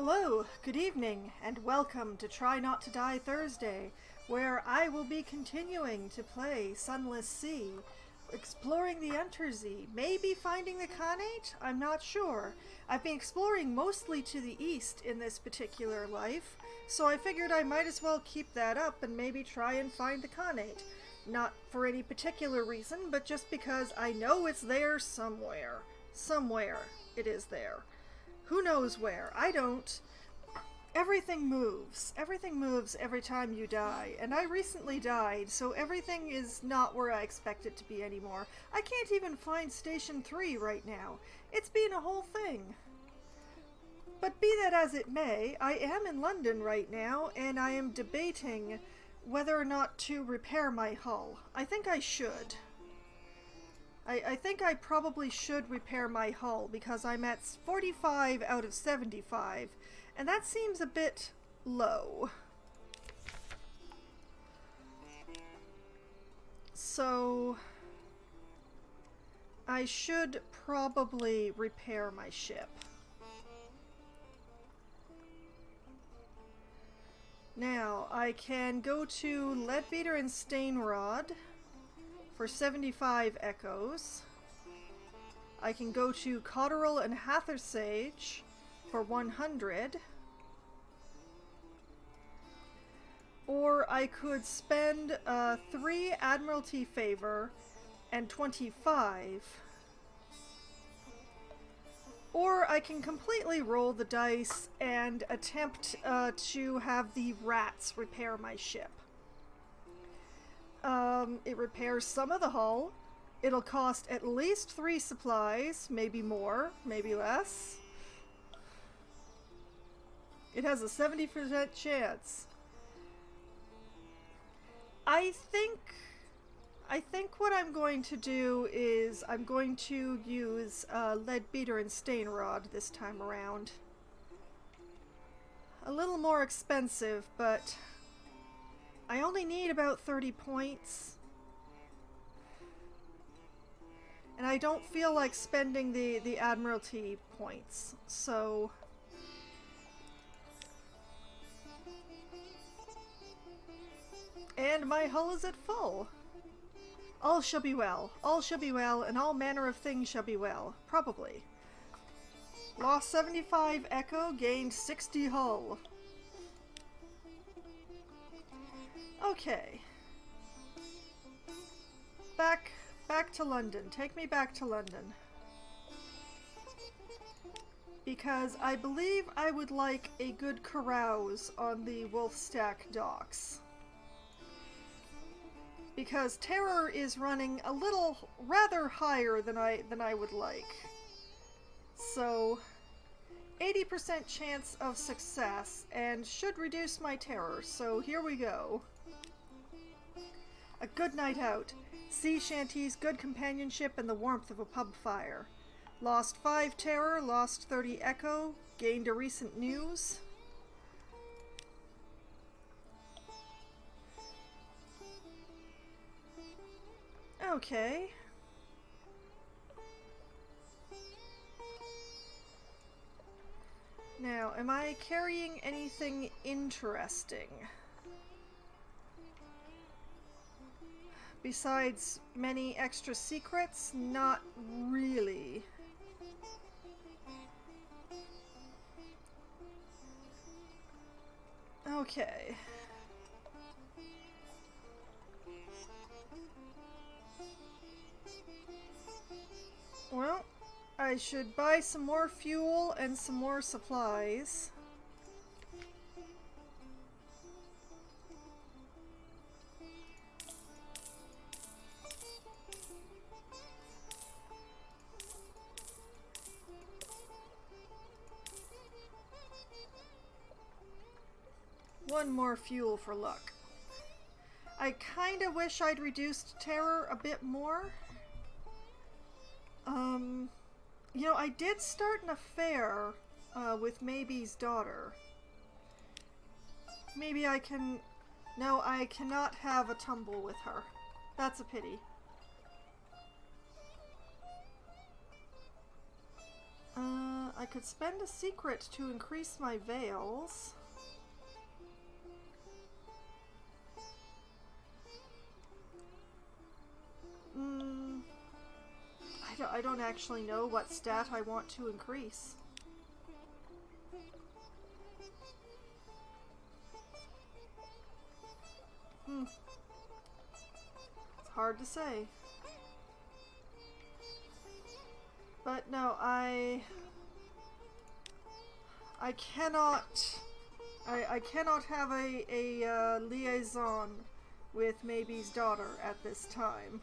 Hello, good evening, and welcome to Try Not to Die Thursday, where I will be continuing to play Sunless Sea, exploring the Untersea, maybe finding the Khanate? I'm not sure. I've been exploring mostly to the east in this particular life, so I figured I might as well keep that up and maybe try and find the Khanate. Not for any particular reason, but just because I know it's there somewhere. Somewhere it is there. Who knows where? I don't. Everything moves. Everything moves every time you die. And I recently died, so everything is not where I expect it to be anymore. I can't even find Station 3 right now. It's been a whole thing. But be that as it may, I am in London right now, and I am debating whether or not to repair my hull. I think I should. I think I probably should repair my hull because I'm at 45 out of 75, and that seems a bit low. So I should probably repair my ship. Now, I can go to Leadbeater and Stainrod for 75 echoes. I can go to Cotterell and Hathersage for 100. Or I could spend 3 Admiralty favor and 25. Or I can completely roll the dice and attempt to have the rats repair my ship. It repairs some of the hull. It'll cost at least 3 supplies, maybe more, maybe less. It has a 70% chance. I think what I'm going to do is I'm going to use Leadbeater and Stainrod this time around. A little more expensive, but I only need about 30 points. And I don't feel like spending the Admiralty points, so and my hull is at full. All shall be well. All shall be well, and all manner of things shall be well. Probably. Lost 75 echo, gained 60 hull. Okay. Back to London. Take me back to London. Because I believe I would like a good carouse on the Wolfstack docks. Because terror is running a little rather higher than I would like. So 80% chance of success and should reduce my terror. So here we go. A good night out. Sea shanties, good companionship, and the warmth of a pub fire. Lost 5 terror, lost 30 echo, gained a recent news. Okay. Now, am I carrying anything interesting? Besides many extra secrets? Not really. Okay. Well, I should buy some more fuel and some more supplies. One more fuel for luck. I kinda wish I'd reduced terror a bit more. You know, I did start an affair with Maybe's daughter. Maybe I can... No, I cannot have a tumble with her. That's a pity. I could spend a secret to increase my veils. I don't actually know what stat I want to increase. It's hard to say. But no, I cannot have a liaison with Maybe's daughter at this time.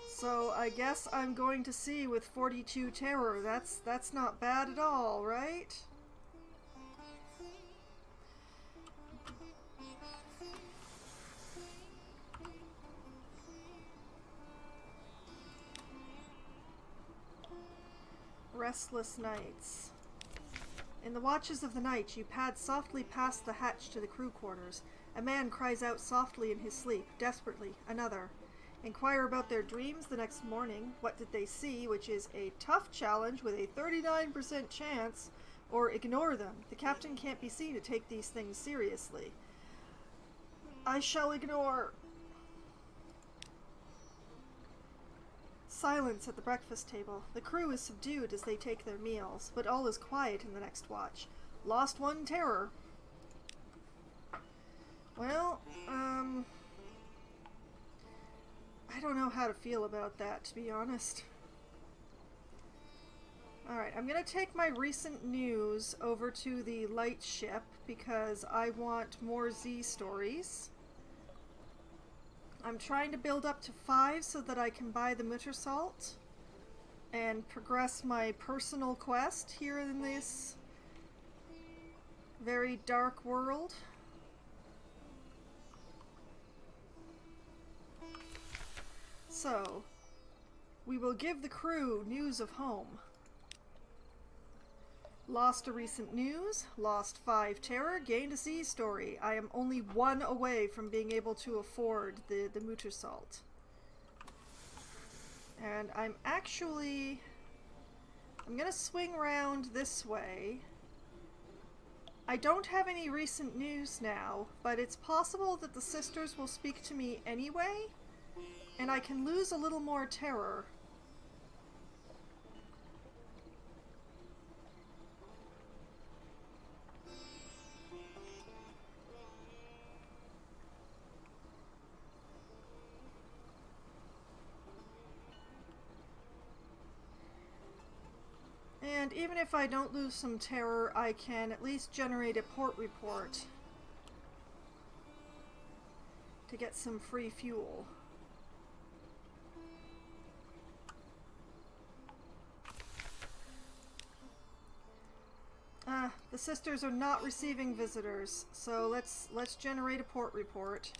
So I guess I'm going to see with 42 terror. That's not bad at all, right? Restless nights. In the watches of the night, you pad softly past the hatch to the crew quarters. A man cries out softly in his sleep, desperately. Another. Inquire about their dreams the next morning. What did they see, which is a tough challenge with a 39% chance, or ignore them. The captain can't be seen to take these things seriously. I shall ignore. Silence at the breakfast table. The crew is subdued as they take their meals, but all is quiet in the next watch. Lost one terror. Well, I don't know how to feel about that, to be honest. Alright, I'm gonna take my recent news over to the light ship because I want more Z stories. I'm trying to build up to 5 so that I can buy the Muttersalt and progress my personal quest here in this very dark world. So, we will give the crew news of home. Lost a recent news, lost 5 terror, gained a Z story. I am only 1 away from being able to afford the Muttersalt. And I'm gonna swing around this way. I don't have any recent news now, but it's possible that the sisters will speak to me anyway. And I can lose a little more terror. And even if I don't lose some terror, I can at least generate a port report to get some free fuel. The sisters are not receiving visitors, so let's generate a port report.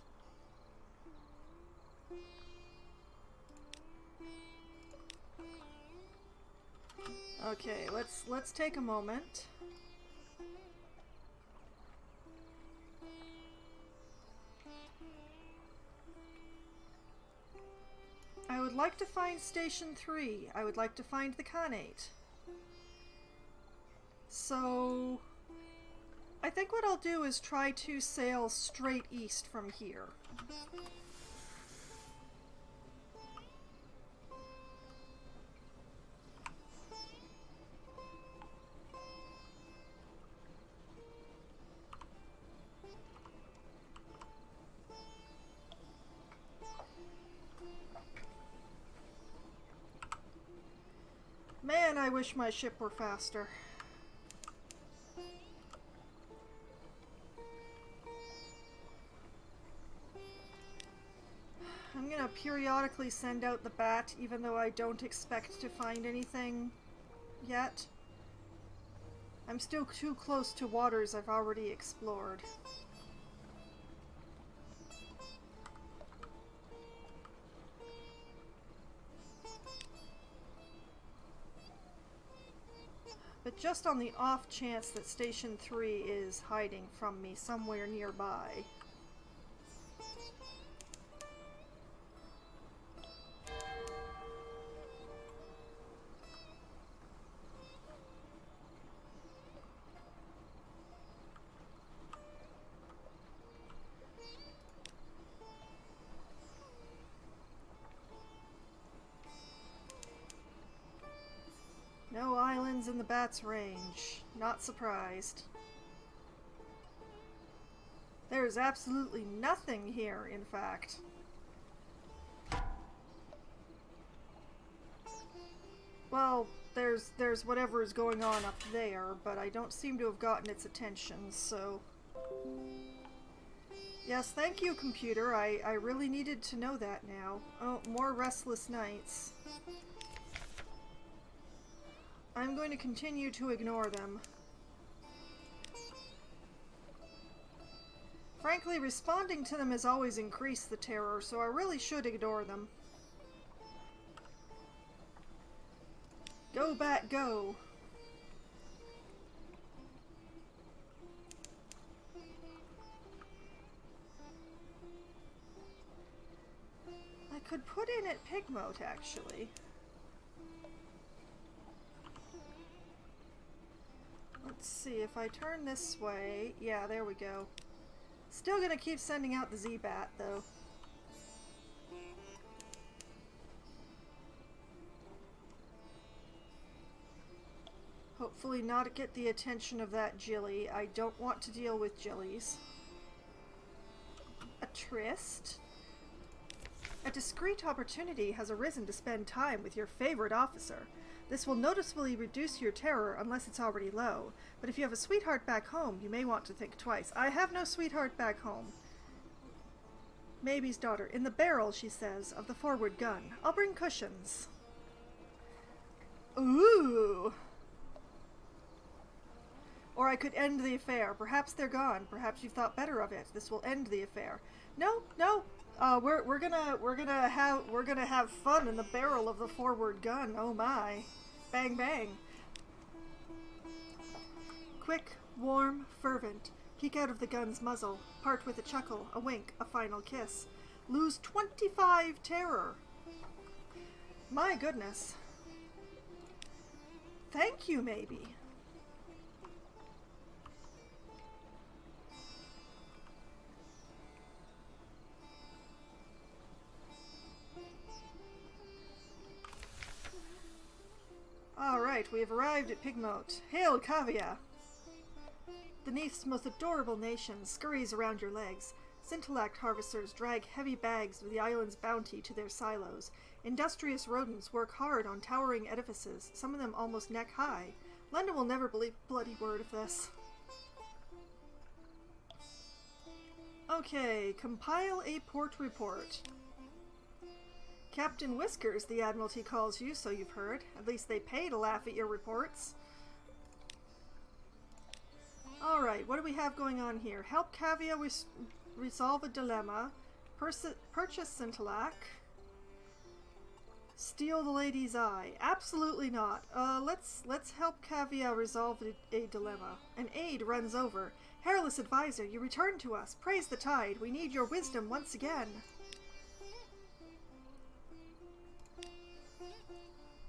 Okay, let's take a moment. I would like to find Station 3. I would like to find the Khanate. So, I think what I'll do is try to sail straight east from here. Man, I wish my ship were faster. I'm gonna periodically send out the bat, even though I don't expect to find anything yet. I'm still too close to waters I've already explored. But just on the off chance that Station 3 is hiding from me somewhere nearby. bat's range. Not surprised. There is absolutely nothing here, in fact. Well, there's whatever is going on up there, but I don't seem to have gotten its attention, so... Yes, thank you, computer. I really needed to know that now. Oh, more restless nights. I'm going to continue to ignore them. Frankly, responding to them has always increased the terror, so I really should ignore them. Go, bat, go! I could put in at Pigmote, actually. Let's see, if I turn this way... Yeah, there we go. Still gonna keep sending out the Z-Bat, though. Hopefully not get the attention of that Jilly. I don't want to deal with Jillies. A tryst? A discreet opportunity has arisen to spend time with your favorite officer. This will noticeably reduce your terror unless it's already low. But if you have a sweetheart back home, you may want to think twice. I have no sweetheart back home. Maybe's daughter. In the barrel, she says, of the forward gun. I'll bring cushions. Ooh! Or I could end the affair. Perhaps they're gone. Perhaps you've thought better of it. This will end the affair. No, no. We're gonna have fun in the barrel of the forward gun. Oh my. Bang bang. Quick, warm, fervent. Peek out of the gun's muzzle. Part with a chuckle, a wink, a final kiss. Lose 25 terror. My goodness. Thank you, maybe. Alright, we have arrived at Pigmote. Hail, Kavia! The Neath's most adorable nation scurries around your legs. Scintillact harvesters drag heavy bags of the island's bounty to their silos. Industrious rodents work hard on towering edifices, some of them almost neck-high. Lenda will never believe a bloody word of this. Okay, compile a port report. Captain Whiskers, the Admiralty calls you, so you've heard. At least they pay to laugh at your reports. Alright, what do we have going on here? Help Kavia resolve a dilemma. Purchase Scintillac. Steal the lady's eye. Absolutely not. Let's help Kavia resolve a dilemma. An aide runs over. Hairless advisor, you return to us. Praise the tide. We need your wisdom once again.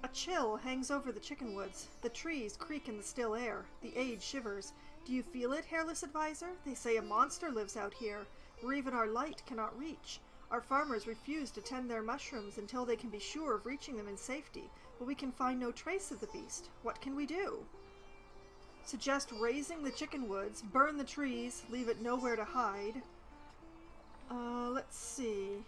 A chill hangs over the chicken woods. The trees creak in the still air. The aide shivers. Do you feel it, Hairless Advisor? They say a monster lives out here, where even our light cannot reach. Our farmers refuse to tend their mushrooms until they can be sure of reaching them in safety, but we can find no trace of the beast. What can we do? Suggest razing the chicken woods, burn the trees, leave it nowhere to hide. Let's see...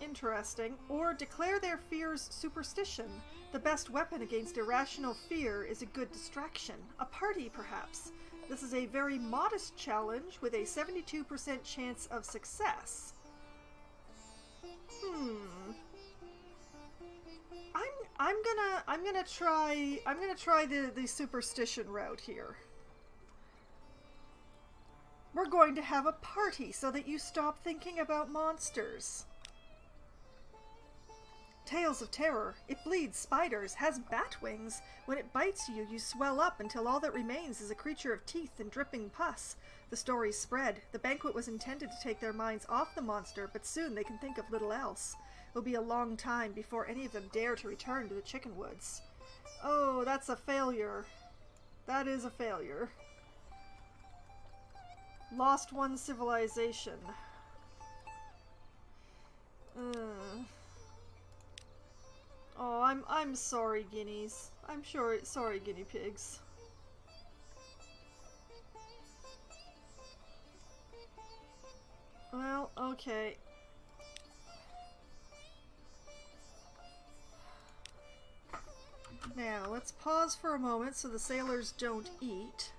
interesting. Or declare their fears superstition. The best weapon against irrational fear is a good distraction. A party, perhaps. This is a very modest challenge with a 72% chance of success. I'm gonna try the superstition route here. We're going to have a party so that you stop thinking about monsters. Tales of terror. It bleeds spiders, has bat wings. When it bites you, you swell up until all that remains is a creature of teeth and dripping pus. The stories spread. The banquet was intended to take their minds off the monster, but soon they can think of little else. It will be a long time before any of them dare to return to the chicken woods. Oh, that's a failure. That is a failure. Lost one civilization. Oh, I'm sorry, guineas. I'm sure sorry, guinea pigs. Well, okay. Now, let's pause for a moment so the sailors don't eat.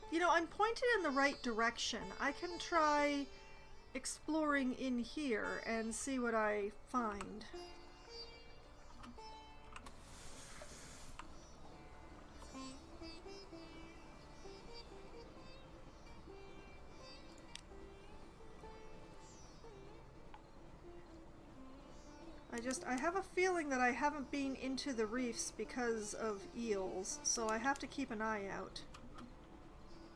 You know, I'm pointed in the right direction. I can try exploring in here and see what I find. I have a feeling that I haven't been into the reefs because of eels, so I have to keep an eye out.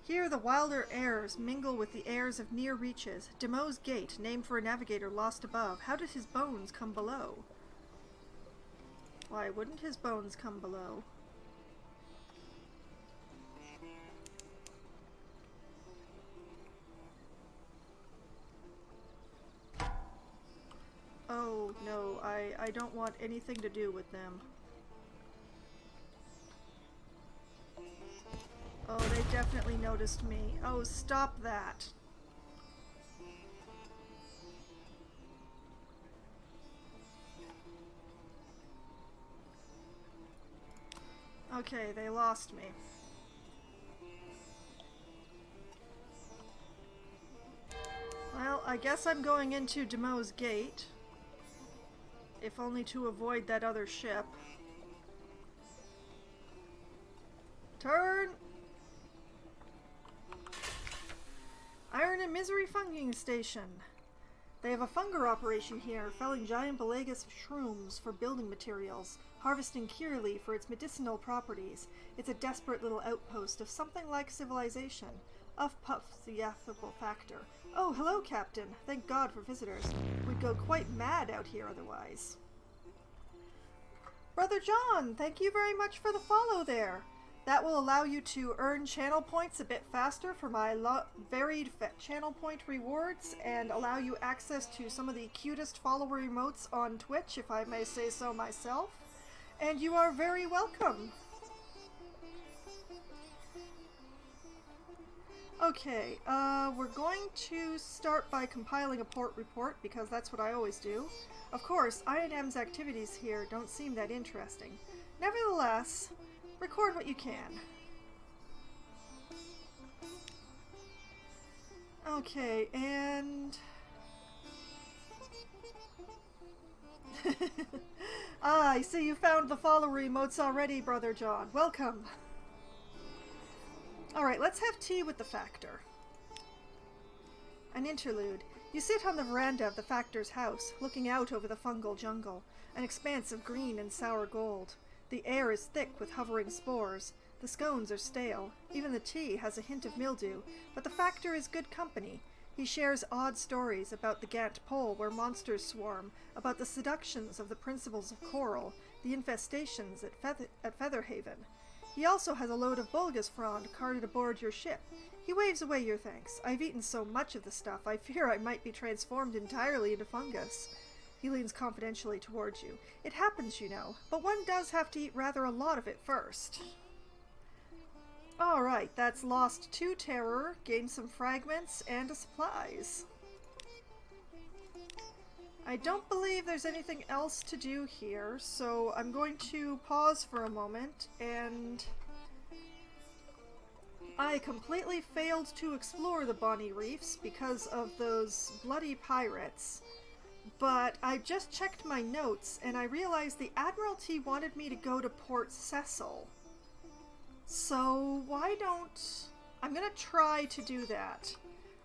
Here the wilder airs mingle with the airs of near reaches. Demo's Gate, named for a navigator lost above. How did his bones come below? Why wouldn't his bones come below? Oh, no, I don't want anything to do with them. Oh, they definitely noticed me. Oh, stop that. Okay, they lost me. Well, I guess I'm going into Demo's Gate. If only to avoid that other ship. Turn! Iron and Misery Funging Station. They have a funger operation here, felling giant Belagus shrooms for building materials, harvesting Kirli for its medicinal properties. It's a desperate little outpost of something like civilization. Of Puff's the affable factor. Oh, hello, Captain. Thank God for visitors. We'd go quite mad out here otherwise. Brother John, thank you very much for the follow there. That will allow you to earn channel points a bit faster for my varied channel point rewards and allow you access to some of the cutest follower emotes on Twitch, if I may say so myself. And you are very welcome. Okay, we're going to start by compiling a port report, because that's what I always do. Of course, I&M's activities here don't seem that interesting. Nevertheless, record what you can. Okay, and... Ah, I see you found the follower emotes already, Brother John. Welcome. Alright, let's have tea with the Factor. An interlude. You sit on the veranda of the Factor's house, looking out over the fungal jungle, an expanse of green and sour gold. The air is thick with hovering spores. The scones are stale. Even the tea has a hint of mildew, but the Factor is good company. He shares odd stories about the Gant Pole where monsters swarm, about the seductions of the principles of coral, the infestations at Featherhaven. He also has a load of bulgus frond carted aboard your ship. He waves away your thanks. I've eaten so much of the stuff, I fear I might be transformed entirely into fungus. He leans confidentially towards you. It happens, you know, but one does have to eat rather a lot of it first. Alright, that's lost 2 terror, gained some fragments, and a supplies. I don't believe there's anything else to do here, so I'm going to pause for a moment, and I completely failed to explore the Bonnie Reefs because of those bloody pirates, but I just checked my notes and I realized the Admiralty wanted me to go to Port Cecil. So why don't... I'm gonna try to do that.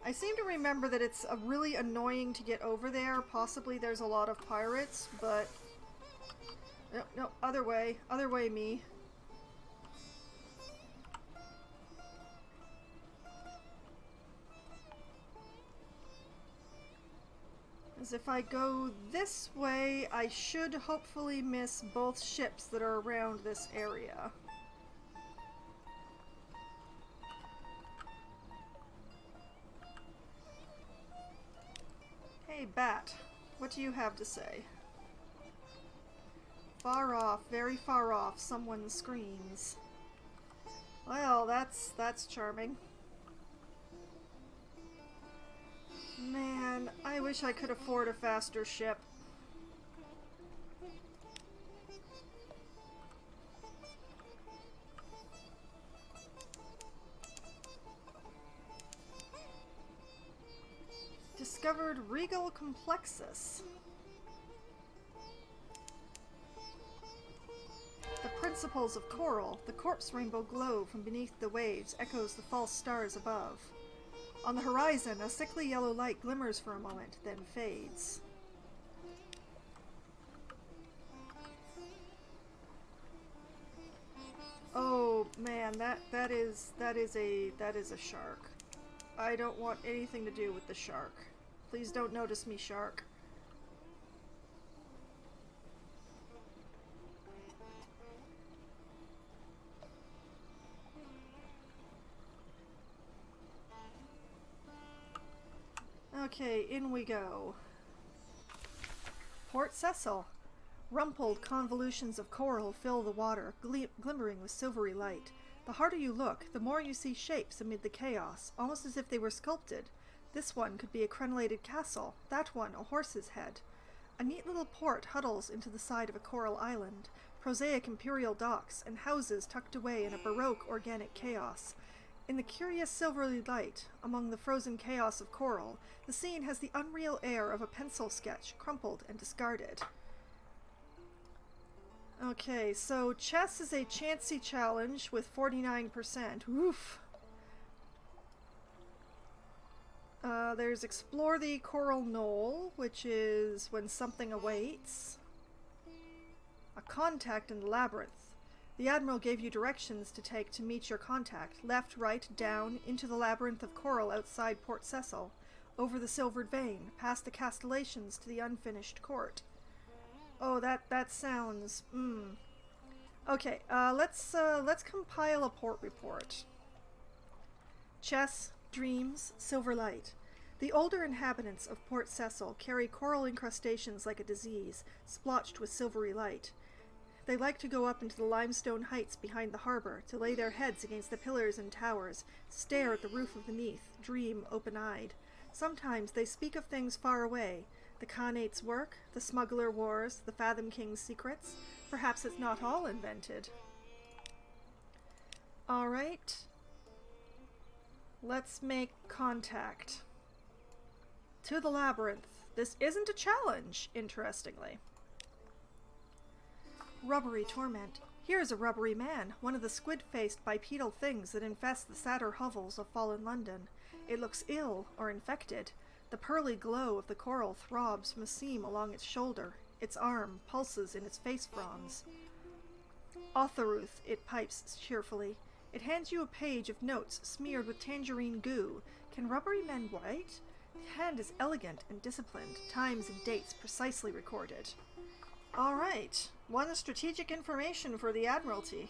I seem to remember that it's really annoying to get over there. Possibly there's a lot of pirates, but... No, other way me. As if I go this way, I should hopefully miss both ships that are around this area. Hey, Bat, what do you have to say? Far off, very far off, someone screams. Well, that's charming. Man, I wish I could afford a faster ship. Discovered Regal Complexus. The principles of coral, the corpse rainbow glow from beneath the waves echoes the false stars above. On the horizon, a sickly yellow light glimmers for a moment, then fades. Oh man, that is a shark. I don't want anything to do with the shark. Please don't notice me, shark. Okay, in we go. Port Cecil. Rumpled convolutions of coral fill the water, glimmering with silvery light. The harder you look, the more you see shapes amid the chaos, almost as if they were sculpted. This one could be a crenellated castle, that one a horse's head. A neat little port huddles into the side of a coral island, prosaic imperial docks and houses tucked away in a baroque organic chaos. In the curious silvery light, among the frozen chaos of coral, the scene has the unreal air of a pencil sketch, crumpled and discarded. Okay, so chess is a chancy challenge with 49%. Oof. There's Explore the Coral Knoll, which is when something awaits. A contact in the labyrinth. The Admiral gave you directions to take to meet your contact. Left, right, down, into the labyrinth of coral outside Port Cecil. Over the silvered vein, past the castellations to the unfinished court. Oh, that sounds, Okay, let's compile a port report. Chess, dreams, silver light. The older inhabitants of Port Cecil carry coral incrustations like a disease, splotched with silvery light. They like to go up into the limestone heights behind the harbor, to lay their heads against the pillars and towers, stare at the roof of beneath, dream open-eyed. Sometimes they speak of things far away, the Khanate's work, the smuggler wars, the Fathom King's secrets. Perhaps it's not all invented. Alright. Let's make contact. To the labyrinth. This isn't a challenge, interestingly. Rubbery torment. Here is a rubbery man, one of the squid-faced bipedal things that infest the sadder hovels of fallen London. It looks ill or infected. The pearly glow of the coral throbs from a seam along its shoulder. Its arm pulses in its face fronds. Otharuth, it pipes cheerfully. It hands you a page of notes smeared with tangerine goo. Can rubbery men write? The hand is elegant and disciplined, times and dates precisely recorded. Alright, one strategic information for the Admiralty.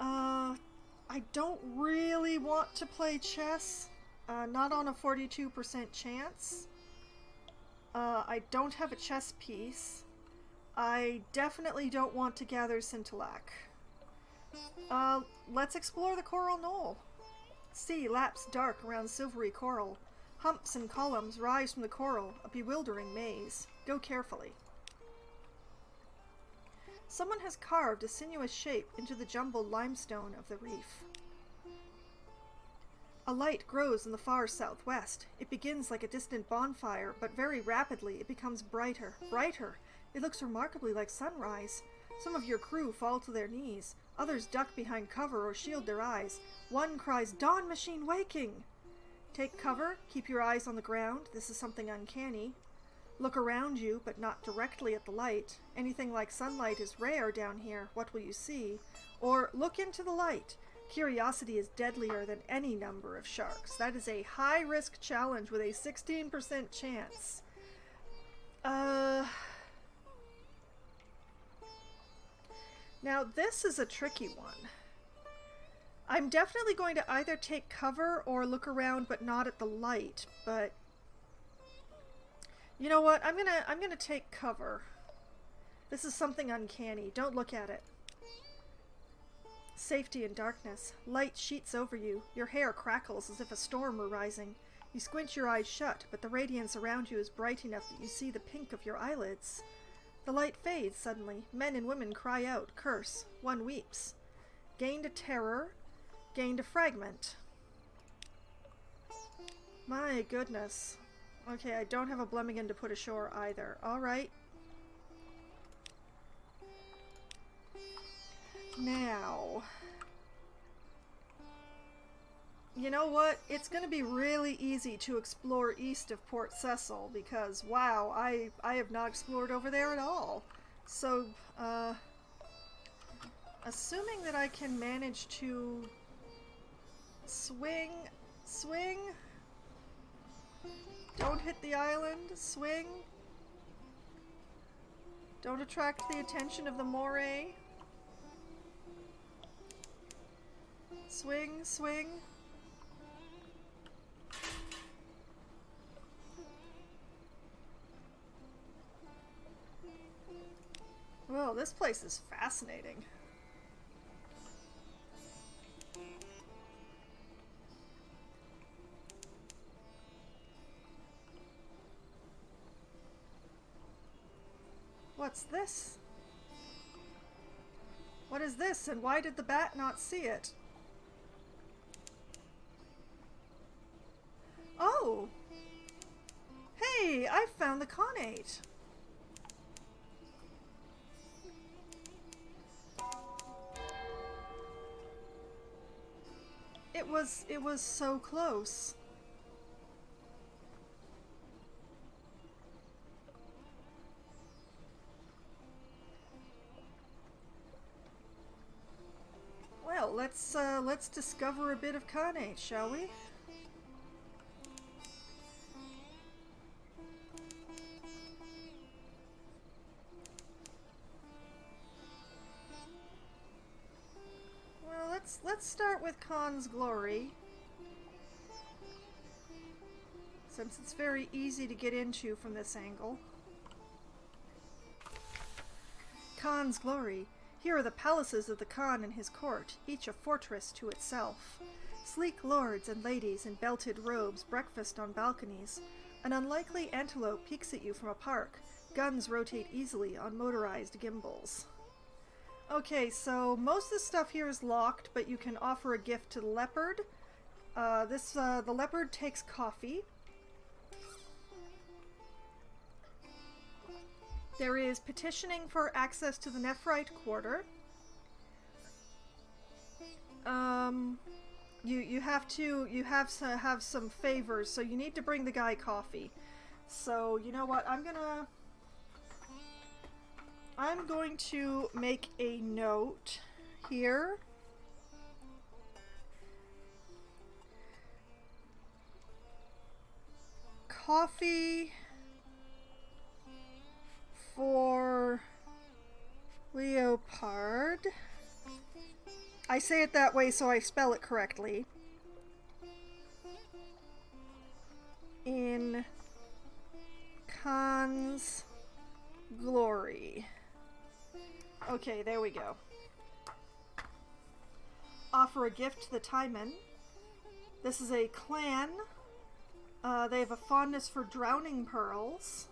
I don't really want to play chess. Not on a 42% chance. I don't have a chess piece. I definitely don't want to gather Scintillac. Let's explore the Coral Knoll. Sea laps dark around silvery coral. Humps and columns rise from the coral, a bewildering maze. Go carefully. Someone has carved a sinuous shape into the jumbled limestone of the reef. A light grows in the far southwest. It begins like a distant bonfire, but very rapidly it becomes brighter, brighter. It looks remarkably like sunrise. Some of your crew fall to their knees. Others duck behind cover or shield their eyes. One cries, "Dawn machine waking!" Take cover, keep your eyes on the ground. This is something uncanny. Look around you, but not directly at the light. Anything like sunlight is rare down here. What will you see? Or look into the light. Curiosity is deadlier than any number of sharks. That is a high-risk challenge with a 16% chance. Now, this is a tricky one. I'm definitely going to either take cover or look around but not at the light, but You know what? I'm gonna take cover. This is something uncanny. Don't look at it. Safety in darkness. Light sheets over you. Your hair crackles as if a storm were rising. You squint your eyes shut, but the radiance around you is bright enough that you see the pink of your eyelids. The light fades suddenly. Men and women cry out, curse. One weeps. Gained a terror. Gained a fragment. My goodness. Okay, I don't have a Blemigan to put ashore either. Alright. Now, you know what? It's going to be really easy to explore east of Port Cecil because, wow, I have not explored over there at all. So, assuming that I can manage to swing, don't hit the island, swing, don't attract the attention of the moray. Swing. Well, this place is fascinating. What's this? What is this, and why did the bat not see it? Oh! Hey, I found the Connate! It was so close. Well, let's discover a bit of Connate, shall we? Let's start with Khan's Glory, since it's very easy to get into from this angle. Khan's Glory. Here are the palaces of the Khan and his court, each a fortress to itself. Sleek lords and ladies in belted robes breakfast on balconies. An unlikely antelope peeks at you from a park. Guns rotate easily on motorized gimbals. Okay, so most of the stuff here is locked, but you can offer a gift to the leopard. The leopard takes coffee. There is petitioning for access to the Nephrite Quarter. You have to have some favors, so you need to bring the guy coffee. So you know what? I'm going to make a note here. Coffee for Leopard. I say it that way so I spell it correctly. In Khan's Glory. Okay, there we go. Offer a gift to the Taimen. This is a clan. They have a fondness for drowning pearls.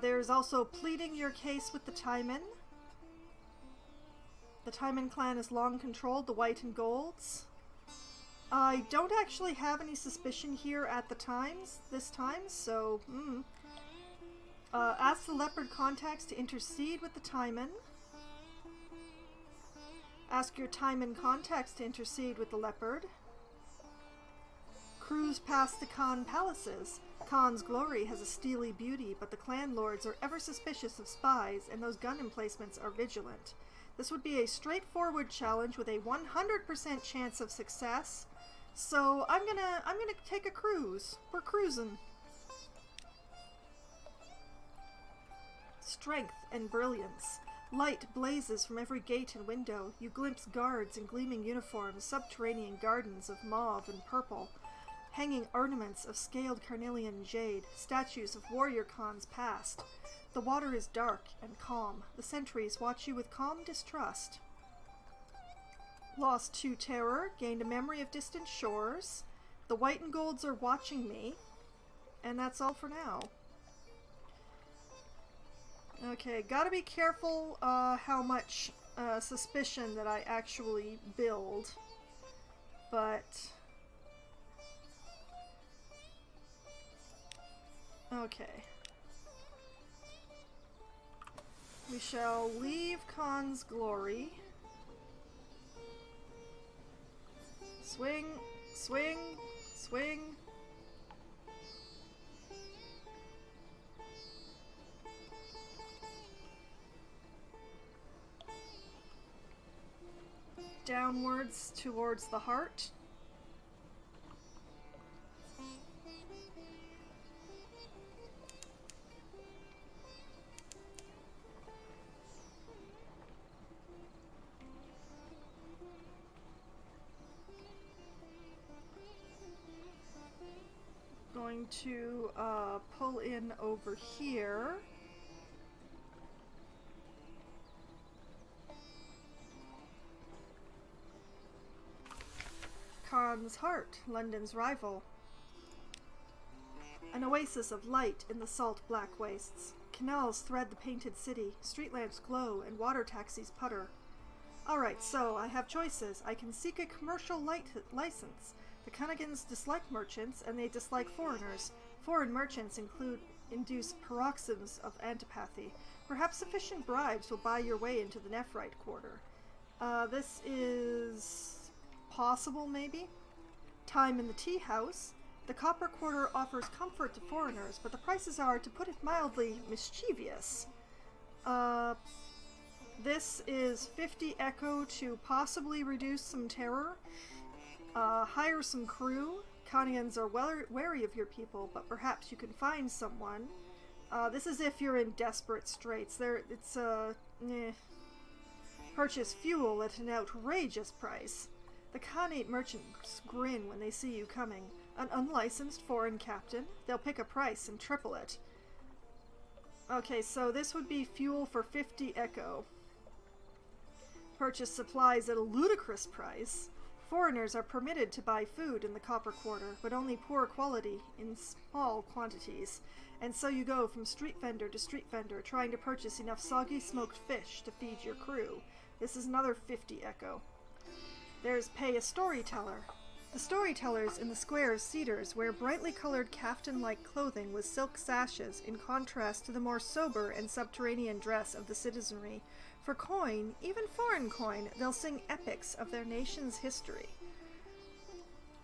There's also pleading your case with the Taimen. The Taimen clan has long controlled the white and golds. I don't actually have any suspicion here at this time, so ask the leopard contacts to intercede with the Taimen. Ask your Taimen contacts to intercede with the leopard. Cruise past the Khan palaces. Khan's Glory has a steely beauty, but the clan lords are ever suspicious of spies, and those gun emplacements are vigilant. This would be a straightforward challenge with a 100% chance of success. So I'm gonna take a cruise. We're cruising. Strength and brilliance. Light blazes from every gate and window. You glimpse guards in gleaming uniforms, subterranean gardens of mauve and purple. hanging ornaments of scaled carnelian jade, statues of warrior khans past. The water is dark and calm. The sentries watch you with calm distrust. Lost 2 terror, gained a memory of distant shores. The white and golds are watching me. And that's all for now. Okay, gotta be careful how much suspicion that I actually build. But... okay. We shall leave Khan's glory. Swing, swing, swing. Downwards towards the heart. Going to pull in over here. Khan's Heart, London's rival. An oasis of light in the salt black wastes. Canals thread the painted city, street lamps glow, and water taxis putter. Alright, so I have choices. I can seek a commercial license. The Cunnigans dislike merchants, and they dislike foreigners. Foreign merchants induce paroxysms of antipathy. Perhaps sufficient bribes will buy your way into the Nephrite quarter. This is possible, maybe? Time in the tea house. The Copper Quarter offers comfort to foreigners, but the prices are, to put it mildly, mischievous. This is 50 echo to possibly reduce some terror. Hire some crew. Khanians are wary of your people, but perhaps you can find someone. This is if you're in desperate straits. Purchase fuel at an outrageous price. The Khanate merchants grin when they see you coming. An unlicensed foreign captain. They'll pick a price and triple it. Okay, so this would be fuel for 50 echo. Purchase supplies at a ludicrous price. Foreigners are permitted to buy food in the Copper Quarter, but only poor quality in small quantities. And so you go from street vendor to street vendor, trying to purchase enough soggy smoked fish to feed your crew. This is another 50 echo. There's pay a storyteller. The storytellers in the square of cedars wear brightly colored caftan-like clothing with silk sashes in contrast to the more sober and subterranean dress of the citizenry. For coin, even foreign coin, they'll sing epics of their nation's history.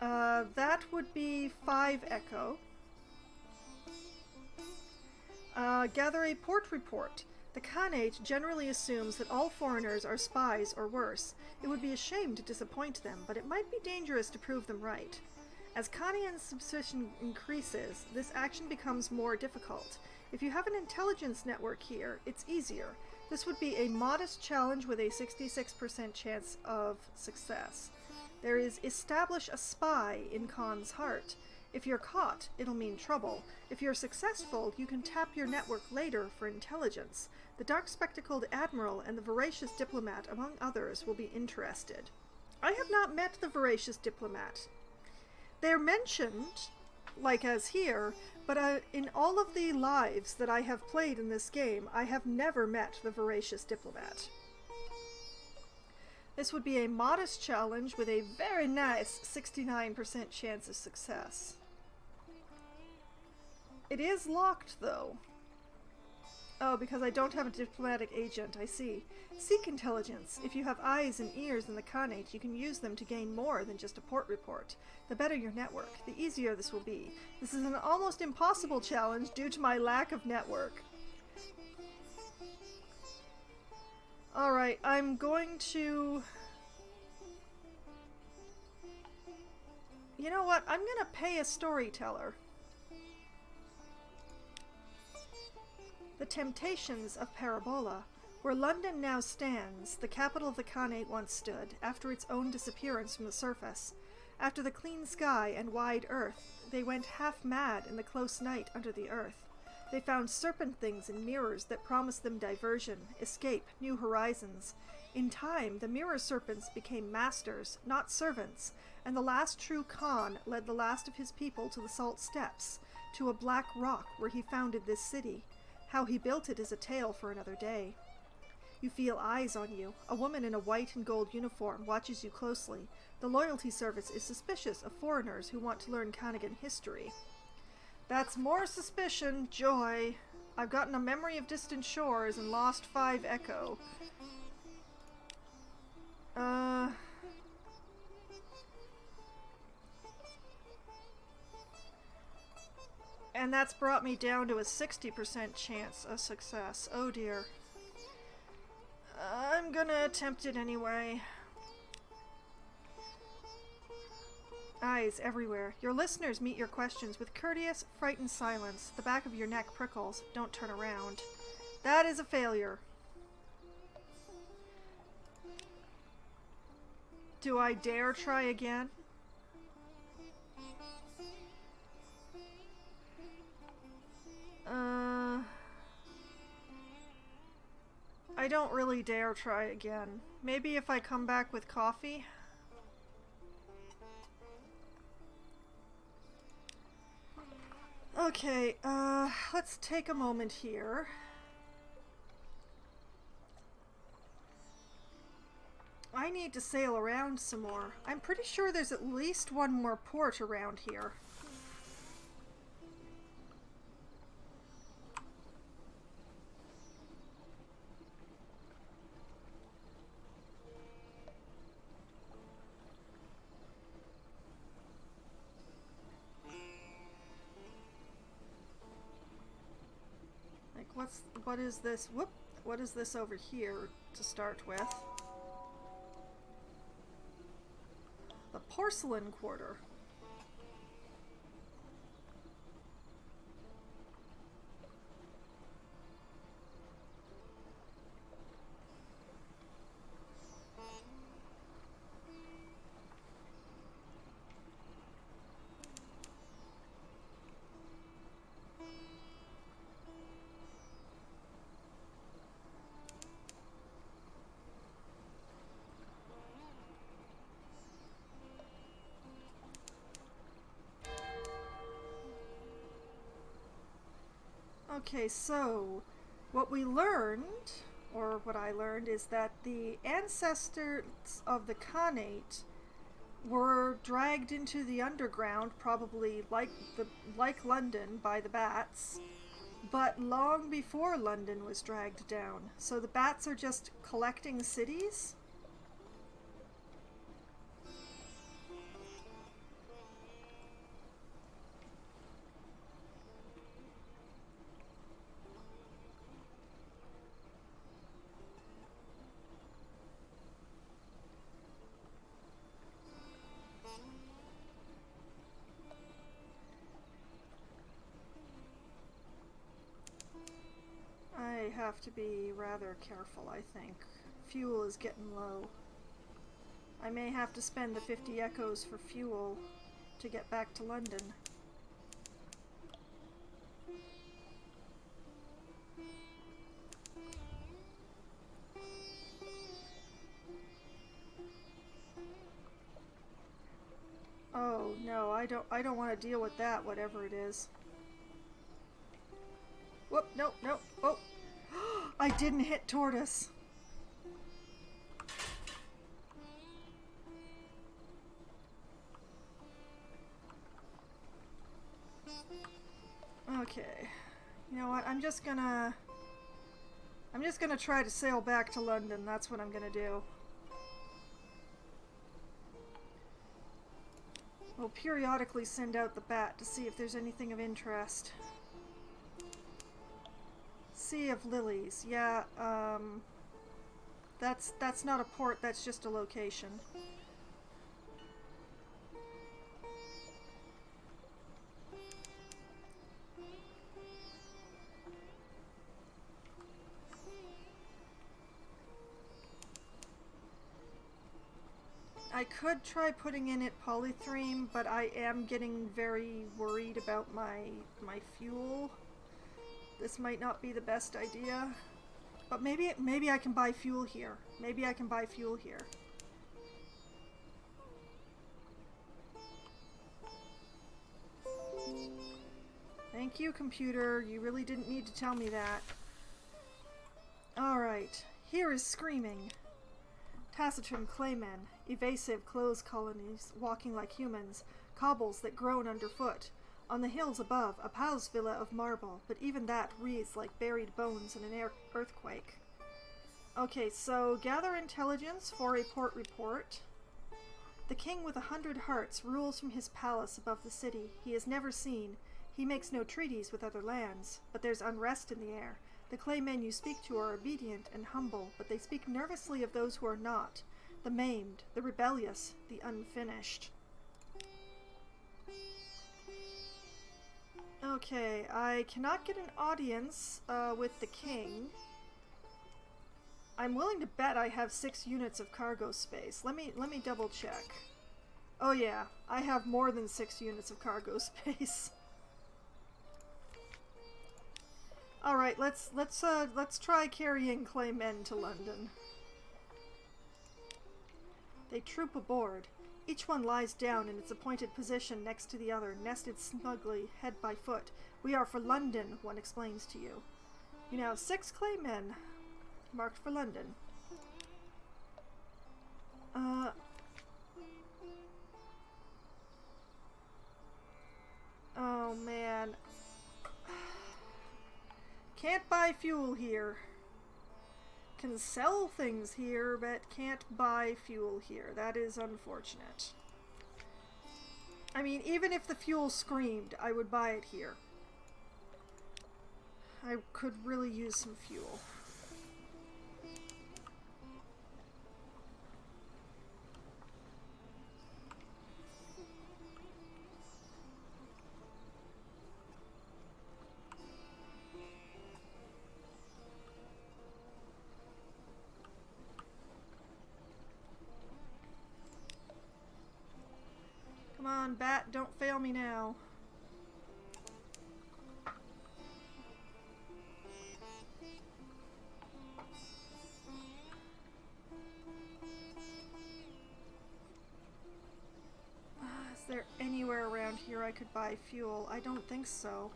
That would be 5 echo. Gather a port report. The Khanate generally assumes that all foreigners are spies or worse. It would be a shame to disappoint them, but it might be dangerous to prove them right. As Khanian suspicion increases, this action becomes more difficult. If you have an intelligence network here, it's easier. This would be a modest challenge with a 66% chance of success. There is establish a spy in Khan's Heart. If you're caught, it'll mean trouble. If you're successful, you can tap your network later for intelligence. The dark-spectacled admiral and the voracious diplomat, among others, will be interested. I have not met the voracious diplomat. They're mentioned, like as here, but in all of the lives that I have played in this game, I have never met the voracious diplomat. This would be a modest challenge with a very nice 69% chance of success. It is locked, though. Oh, because I don't have a diplomatic agent, I see. Seek intelligence. If you have eyes and ears in the Khanate, you can use them to gain more than just a port report. The better your network, the easier this will be. This is an almost impossible challenge due to my lack of network. Alright, I'm going to... You know what? I'm gonna pay a storyteller. The temptations of Parabola. Where London now stands, the capital of the Khanate once stood, after its own disappearance from the surface. After the clean sky and wide earth, they went half mad in the close night under the earth. They found serpent things in mirrors that promised them diversion, escape, new horizons. In time, the mirror serpents became masters, not servants, and the last true Khan led the last of his people to the salt steppes, to a black rock where he founded this city. How he built it is a tale for another day. You feel eyes on you. A woman in a white and gold uniform watches you closely. The loyalty service is suspicious of foreigners who want to learn Kanagan history. That's more suspicion, joy. I've gotten a memory of distant shores and lost 5 echo. And that's brought me down to a 60% chance of success. Oh dear. I'm gonna attempt it anyway. Eyes everywhere. Your listeners meet your questions with courteous, frightened silence. The back of your neck prickles. Don't turn around. That is a failure. Do I dare try again? I don't really dare try again. Maybe if I come back with coffee? Okay, let's take a moment here. I need to sail around some more. I'm pretty sure there's at least one more port around here. What is this? Whoop! What is this over here to start with? The porcelain quarter. Okay, so what we learned, or what I learned, is that the ancestors of the Khanate were dragged into the underground, probably like London, by the bats, but long before London was dragged down. So the bats are just collecting cities? I have to be rather careful, I think. Fuel is getting low. I may have to spend the 50 echoes for fuel to get back to London. Oh no, I don't want to deal with that, whatever it is. Whoop, nope, nope, oh! I didn't hit tortoise! Okay. You know what, I'm just gonna try to sail back to London, that's what I'm gonna do. We'll periodically send out the bat to see if there's anything of interest. Sea of Lilies, yeah, that's not a port, that's just a location. I could try putting in it polythreme, but I am getting very worried about my fuel. This might not be the best idea. But maybe I can buy fuel here. Maybe I can buy fuel here. Thank you, computer. You really didn't need to tell me that. Alright, here is screaming. Taciturn claymen, evasive clothes colonies, walking like humans, cobbles that groan underfoot. On the hills above, a pal's villa of marble, but even that wreathes like buried bones in an earthquake. Okay, so gather intelligence for a port report. The king with 100 hearts rules from his palace above the city. He is never seen. He makes no treaties with other lands, but there's unrest in the air. The clay men you speak to are obedient and humble, but they speak nervously of those who are not. The maimed, the rebellious, the unfinished. Okay, I cannot get an audience with the king. I'm willing to bet I have 6 units of cargo space. Let me double check. Oh yeah, I have more than 6 units of cargo space. All right, let's try carrying clay men to London. They troop aboard. Each one lies down in its appointed position next to the other, nested snugly, head by foot. We are for London, one explains to you. You now have 6 clay men, marked for London. Oh man. Can't buy fuel here. Can sell things here, but can't buy fuel here. That is unfortunate. I mean, even if the fuel screamed, I would buy it here. I could really use some fuel. Come on, bat, don't fail me now. Is there anywhere around here I could buy fuel? I don't think so.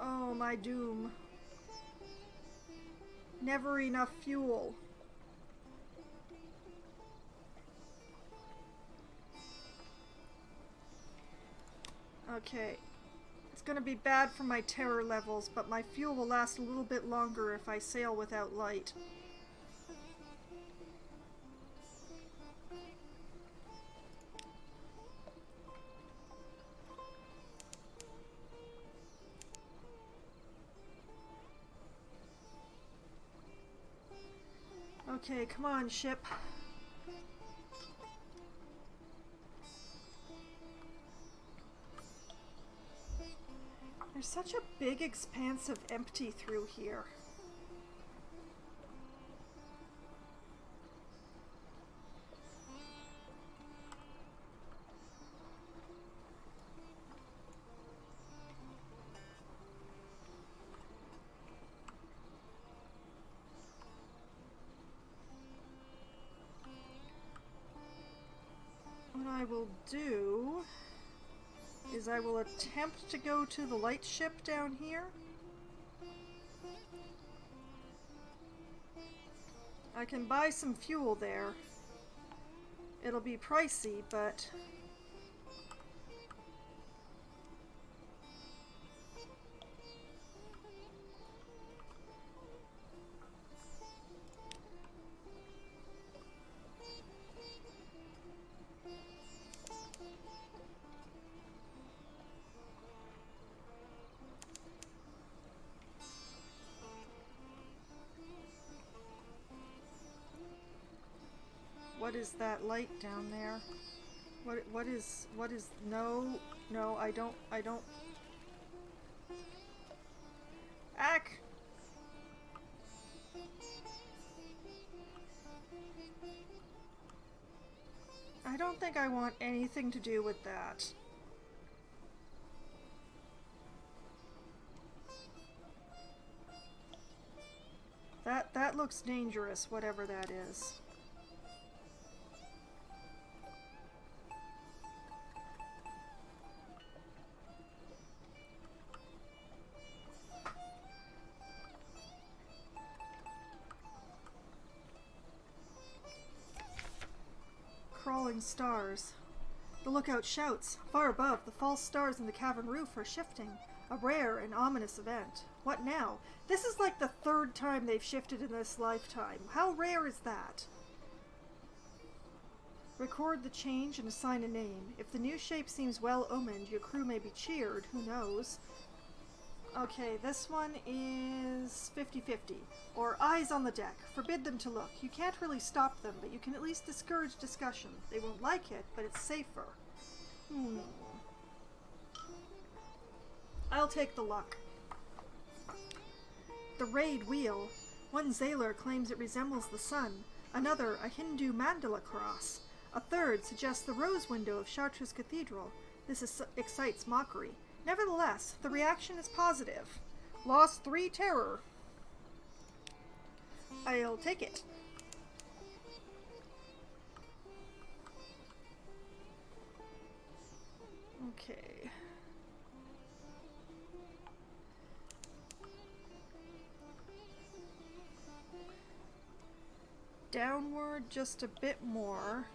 Oh, my doom. Never enough fuel. Okay, it's gonna be bad for my terror levels, but my fuel will last a little bit longer if I sail without light. Okay, come on, ship. There's such a big expanse of empty through here. What I will do is I will attempt to go to the light ship down here. I can buy some fuel there. It'll be pricey, but what is that light down there? What is no, I don't Ack! I don't think I want anything to do with that. That looks dangerous, whatever that is. Crawling stars. The lookout shouts. Far above, the false stars in the cavern roof are shifting. A rare and ominous event. What now? This is like the third time they've shifted in this lifetime. How rare is that? Record the change and assign a name. If the new shape seems well omened, your crew may be cheered. Who knows? Okay, this one is 50-50. Or eyes on the deck. Forbid them to look. You can't really stop them, but you can at least discourage discussion. They won't like it, but it's safer. I'll take the luck. The raid wheel. One Zaylor claims it resembles the sun. Another, a Hindu mandala cross. A third suggests the rose window of Chartres Cathedral. This excites mockery. Nevertheless, the reaction is positive. Lost 3 terror. I'll take it. Okay. Downward just a bit more.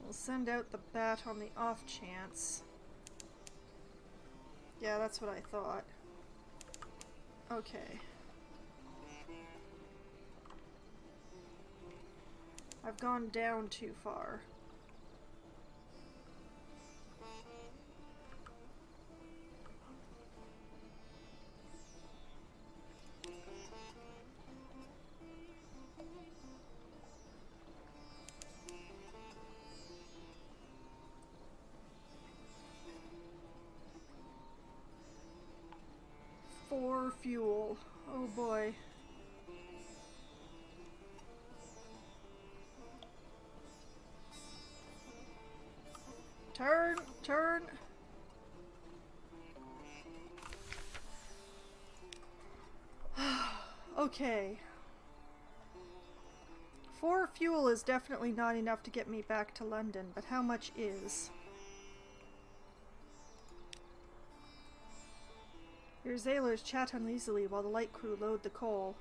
We'll send out the bat on the off chance. Yeah, that's what I thought. Okay. I've gone down too far. Fuel. Oh boy. Turn, turn. Okay. 4 fuel is definitely not enough to get me back to London, but how much is? Your Zaylors chat uneasily while the light crew load the coal.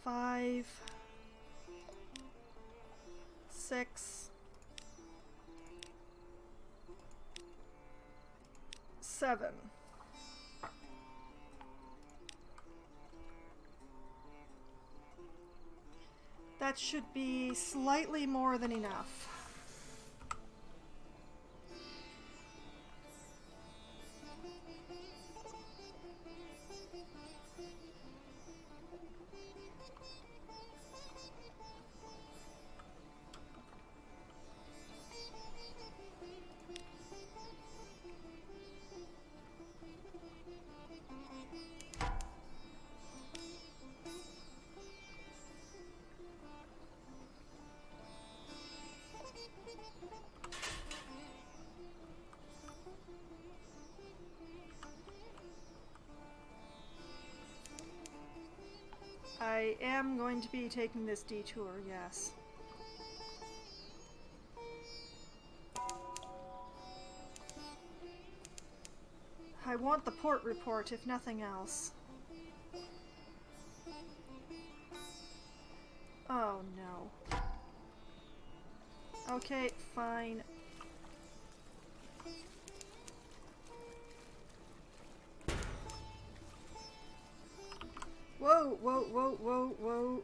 5, 6, 7. That should be slightly more than enough. I am going to be taking this detour, yes. I want the port report, if nothing else. Oh no. Okay, fine. Whoa, whoa, whoa, whoa, whoa.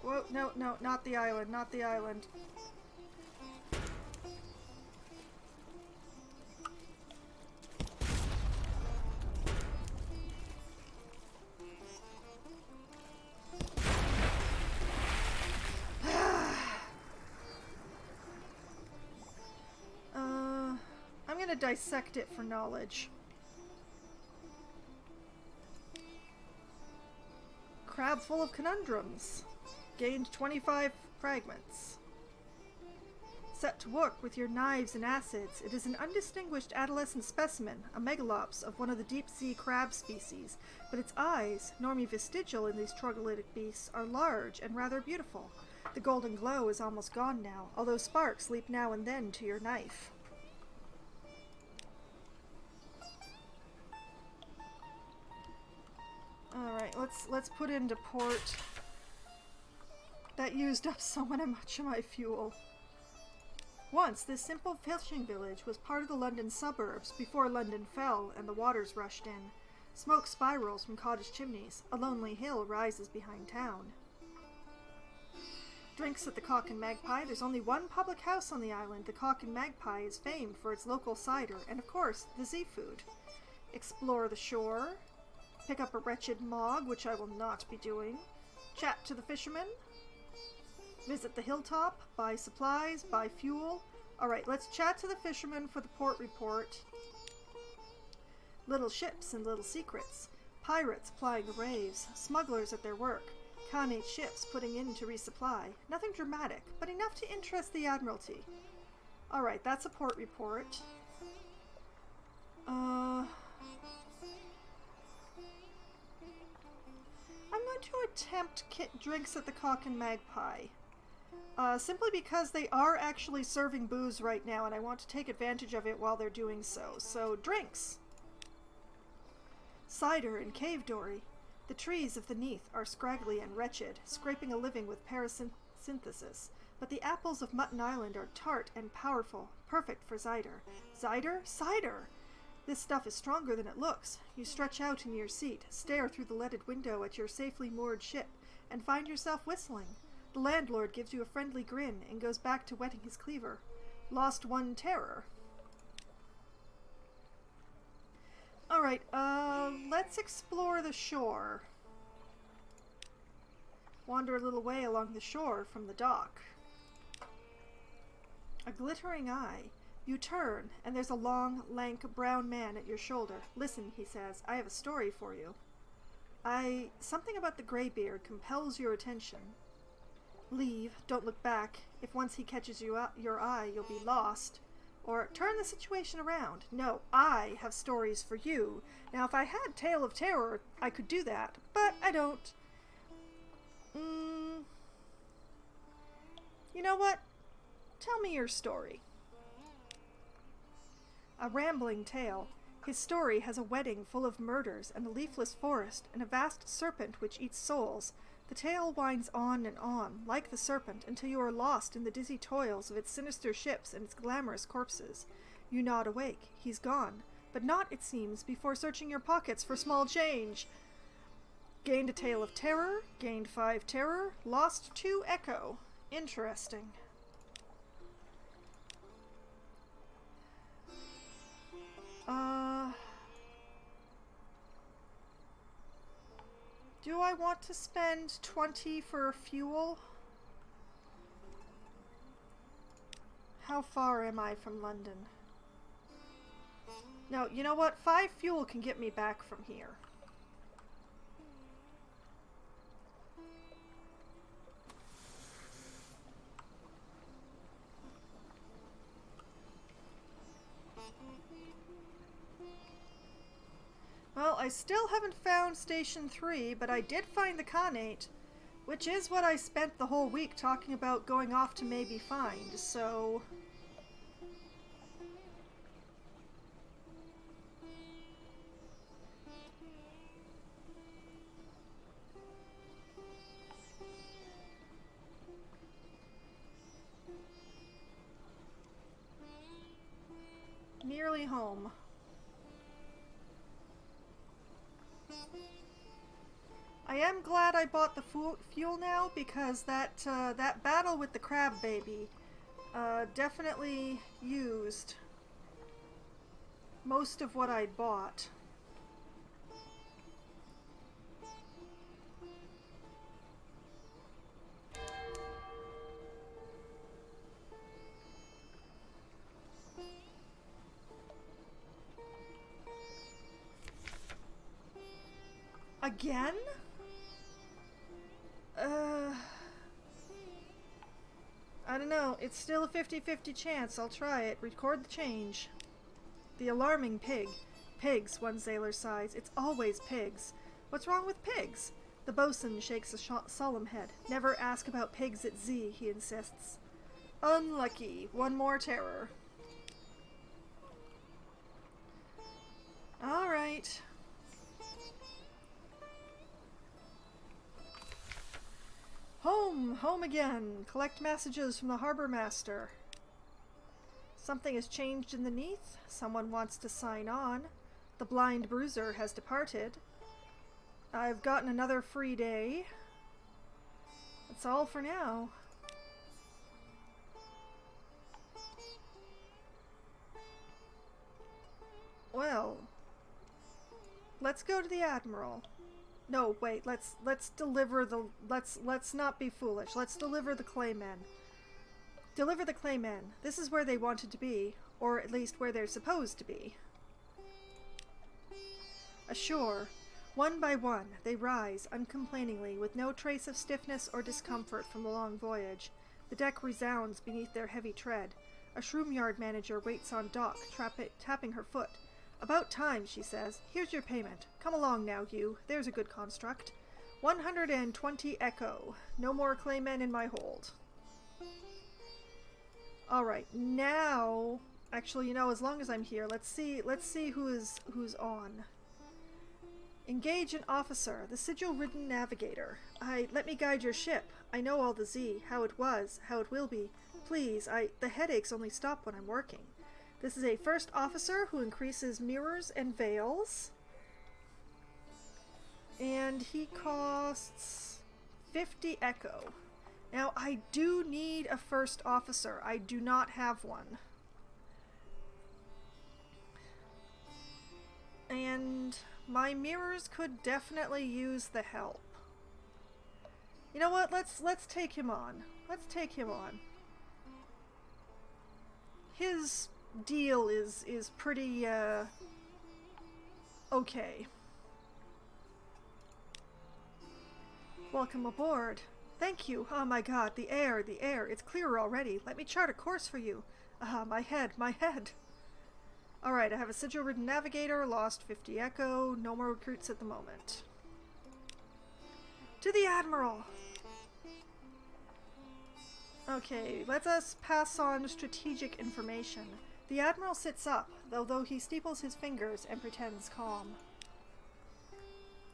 Whoa, no, no, not the island, not the island. gonna dissect it for knowledge. Crab full of conundrums. Gained 25 fragments. Set to work with your knives and acids. It is an undistinguished adolescent specimen, a megalops of one of the deep-sea crab species, but its eyes, normally vestigial in these troglodytic beasts, are large and rather beautiful. The golden glow is almost gone now, although sparks leap now and then to your knife. Alright, let's put into port. That used up so much of my fuel. Once, this simple fishing village was part of the London suburbs before London fell and the waters rushed in. Smoke spirals from cottage chimneys. A lonely hill rises behind town. Drinks at the Cock and Magpie. There's only one public house on the island. The Cock and Magpie is famed for its local cider and, of course, the seafood. Explore the shore. Pick up a wretched mog, which I will not be doing. Chat to the fishermen. Visit the hilltop, buy supplies, buy fuel. Alright, let's chat to the fishermen for the port report. Little ships and little secrets. Pirates plying the waves. Smugglers at their work. Khanate ships putting in to resupply. Nothing dramatic, but enough to interest the Admiralty. Alright, that's a port report. I'm going to attempt drinks at the Cock and Magpie. Simply because they are actually serving booze right now, and I want to take advantage of it while they're doing so. So, drinks! Cider and cave dory. The trees of the Neath are scraggly and wretched, scraping a living with parasynthesis. But the apples of Mutton Island are tart and powerful, perfect for cider. Cider? Cider! This stuff is stronger than it looks. You stretch out in your seat, stare through the leaded window at your safely moored ship, and find yourself whistling. The landlord gives you a friendly grin and goes back to whetting his cleaver. Lost one terror. Alright, let's explore the shore. Wander a little way along the shore from the dock. A glittering eye. You turn, and there's a long, lank, brown man at your shoulder. Listen, he says, I have a story for you. Something about the graybeard compels your attention. Leave, don't look back. If once he catches your eye, you'll be lost. Or turn the situation around. No, I have stories for you. Now, if I had Tale of Terror, I could do that, but I don't. You know what? Tell me your story. A rambling tale. His story has a wedding full of murders and a leafless forest and a vast serpent which eats souls. The tale winds on and on, like the serpent, until you are lost in the dizzy toils of its sinister ships and its glamorous corpses. You nod awake. He's gone. But not, it seems, before searching your pockets for small change. Gained a tale of terror, gained 5 terror, lost 2 echo. Interesting. Do I want to spend 20 for fuel? How far am I from London? No, you know what? 5 fuel can get me back from here. Well, I still haven't found Station 3, but I did find the Khanate, which is what I spent the whole week talking about going off to maybe find, so... Nearly home. I am glad I bought the fuel now, because that battle with the crab baby definitely used most of what I'd bought. Again? I don't know. It's still a 50-50 chance. I'll try it. Record the change. The alarming pig. Pigs, one sailor sighs. It's always pigs. What's wrong with pigs? The bosun shakes a solemn head. Never ask about pigs at Z, he insists. Unlucky. One more terror. Alright. Home again. Collect messages from the harbor master. Something has changed in the Neath. Someone wants to sign on. The blind bruiser has departed. I've gotten another free day. That's all for now. Well, let's go to the Admiral. No, wait, let's deliver the, let's not be foolish. Let's deliver the Claymen. Deliver the Claymen. This is where they wanted to be, or at least where they're supposed to be. Ashore, one by one, they rise uncomplainingly, with no trace of stiffness or discomfort from the long voyage. The deck resounds beneath their heavy tread. A shroom yard manager waits on dock, tapping her foot. About time, she says. Here's your payment. Come along now, you. There's a good construct. 120 echo. No more Claymen in my hold. Alright, now... Actually, you know, as long as I'm here, let's see who's on. Engage an officer, the sigil-ridden navigator. Let me guide your ship. I know all the Z, how it was, how it will be. Please, the headaches only stop when I'm working. This is a first officer who increases mirrors and veils. And he costs 50 echo. Now, I do need a first officer. I do not have one. And my mirrors could definitely use the help. You know what? Let's take him on. Let's take him on. His deal is pretty okay. Welcome aboard. Thank you. Oh my god, the air. It's clearer already. Let me chart a course for you. My head. Alright, I have a sigil-ridden navigator, lost 50 echo, no more recruits at the moment. To the Admiral! Okay, let us pass on strategic information. The Admiral sits up, although he steeples his fingers and pretends calm.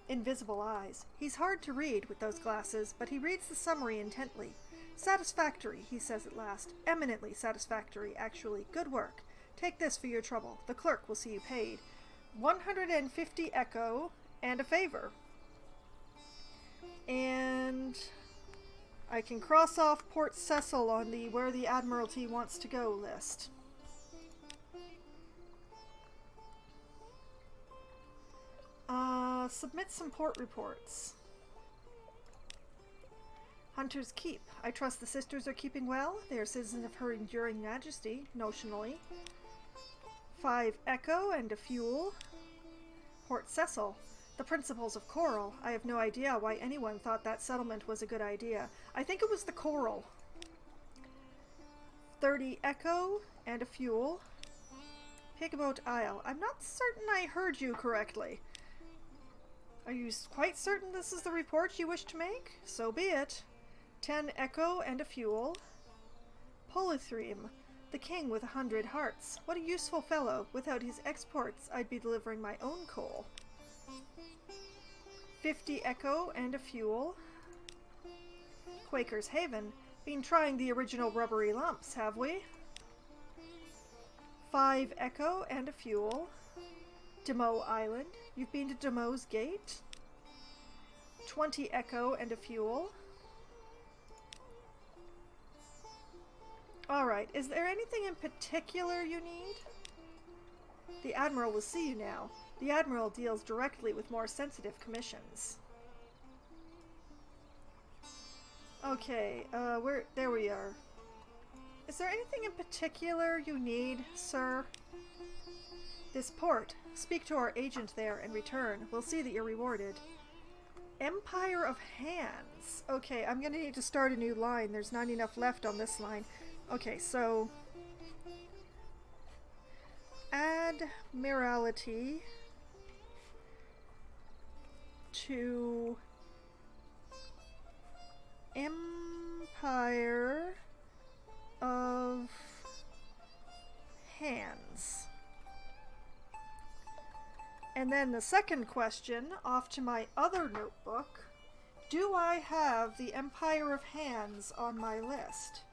Invisible eyes. He's hard to read with those glasses, but he reads the summary intently. Satisfactory, he says at last. Eminently satisfactory, actually. Good work. Take this for your trouble. The clerk will see you paid. 150 echo and a favor. And I can cross off Port Cecil on the where the Admiralty wants to go list. Submit some port reports. Hunter's Keep. I trust the sisters are keeping well. They are citizens of Her Enduring Majesty, notionally. 5 echo and a fuel. Port Cecil. The principles of coral. I have no idea why anyone thought that settlement was a good idea. I think it was the coral. 30 echo and a fuel. Pigboat Isle. I'm not certain I heard you correctly. Are you quite certain this is the report you wish to make? So be it. 10 echo and a fuel. Polythreme. The king with 100 hearts. What a useful fellow. Without his exports, I'd be delivering my own coal. 50 echo and a fuel. Quaker's Haven. Been trying the original rubbery lumps, have we? 5 echo and a fuel. Demoe Island. You've been to Demoe's Gate. 20 echo and a fuel. Alright, is there anything in particular you need? The Admiral will see you now. The Admiral deals directly with more sensitive commissions. Okay, there we are. Is there anything in particular you need, sir? This port. Speak to our agent there and return. We'll see that you're rewarded. Empire of Hands. Okay, I'm gonna need to start a new line. There's not enough left on this line. Okay, so Admiralty to Empire of Hands. And then the second question, off to my other notebook. Do I have the Empire of Hands on my list?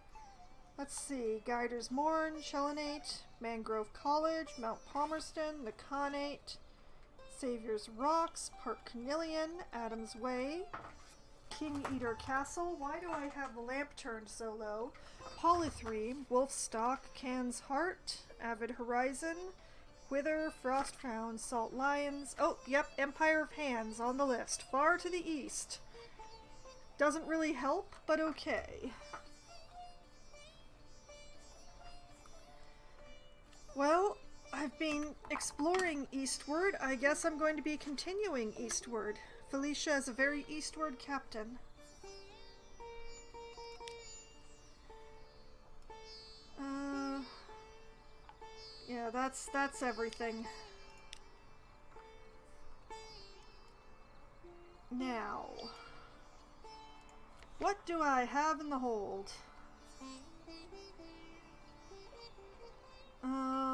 Let's see. Guiders Morn, Chelenate, Mangrove College, Mount Palmerston, the Khanate, Savior's Rocks, Park Cornelian, Adam's Way, King Eater Castle. Why do I have the lamp turned so low? Polythreme, Wolfstock, Can's Heart, Avid Horizon, Wither, Frostcrown, Salt Lions. Oh, yep, Empire of Hands on the list. Far to the east. Doesn't really help, but okay. Well, I've been exploring eastward. I guess I'm going to be continuing eastward. Felicia is a very eastward captain. Yeah, that's everything. Now, what do I have in the hold?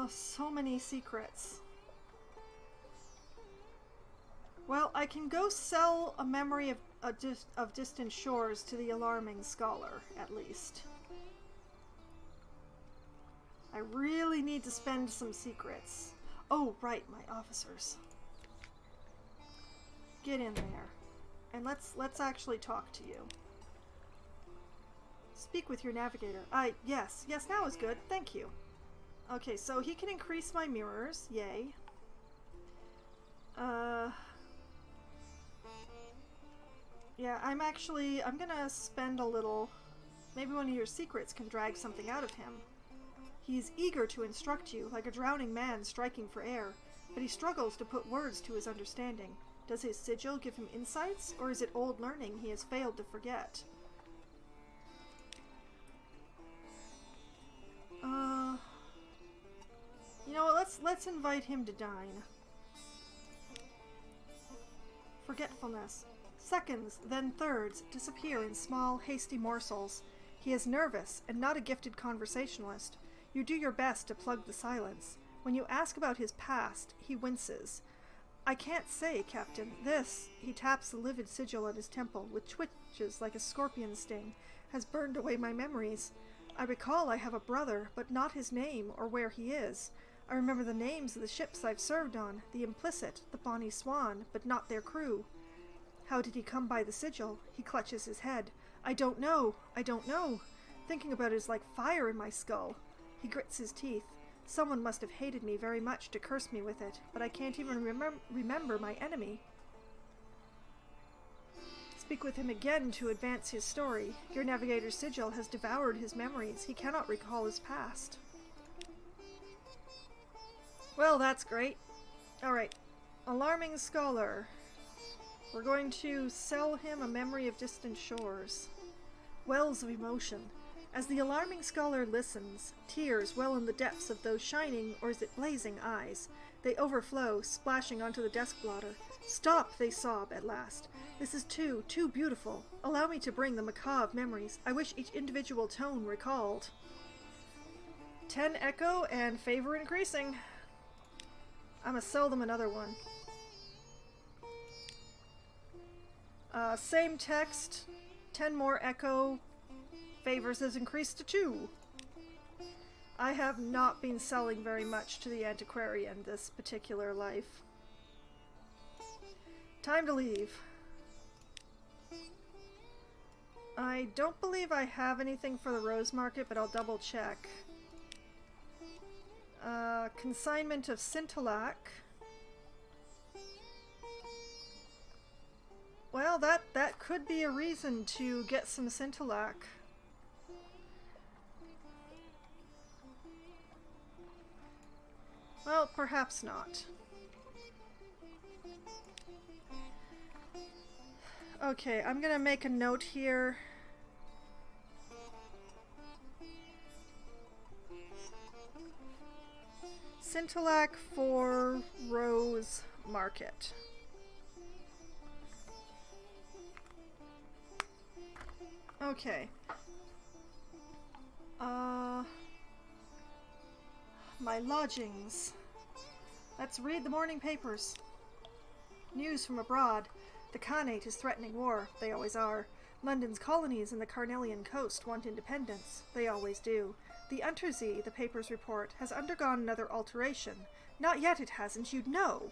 So many secrets. Well, I can go sell a memory of distant shores to the alarming scholar, at least. I really need to spend some secrets. Oh, right, my officers. Get in there. And let's actually talk to you. Speak with your navigator. Yes, now is good. Thank you. Okay, so he can increase my mirrors. Yay. Yeah, I'm gonna spend a little. Maybe one of your secrets can drag something out of him. He is eager to instruct you, like a drowning man striking for air, but he struggles to put words to his understanding. Does his sigil give him insights, or is it old learning he has failed to forget? You know what, let's invite him to dine. Forgetfulness. Seconds, then thirds, disappear in small, hasty morsels. He is nervous, and not a gifted conversationalist. You do your best to plug the silence. When you ask about his past, he winces. I can't say, Captain. This, he taps the livid sigil at his temple, which twitches like a scorpion sting, has burned away my memories. I recall I have a brother, but not his name or where he is. I remember the names of the ships I've served on, the Implicit, the Bonnie Swan, but not their crew. How did he come by the sigil? He clutches his head. I don't know. Thinking about it is like fire in my skull. He grits his teeth. Someone must have hated me very much to curse me with it, but I can't even remember my enemy. Speak with him again to advance his story. Your navigator's sigil has devoured his memories. He cannot recall his past. Well, that's great. Alright. Alarming Scholar. We're going to sell him a memory of distant shores. Wells of emotion. As the alarming scholar listens, tears well in the depths of those shining, or is it blazing, eyes. They overflow, splashing onto the desk blotter. Stop, they sob at last. This is too beautiful. Allow me to bring the macabre memories. I wish each individual tone recalled. 10 echo and favor increasing. I'm gonna sell them another one. Same text, 10 more echo. Favors has increased to 2. I have not been selling very much to the antiquarian this particular life. Time to leave. I don't believe I have anything for the Rose Market, but I'll double check. Consignment of Scintillac. Well, that could be a reason to get some Scintillac. Well, perhaps not. Okay, I'm gonna make a note here. Scintillac for Rose Market. Okay. My lodgings. Let's read the morning papers. News from abroad. The Khanate is threatening war. They always are. London's colonies in the Carnelian coast want independence. They always do. The Untersee, the papers report, has undergone another alteration. Not yet it hasn't, you'd know.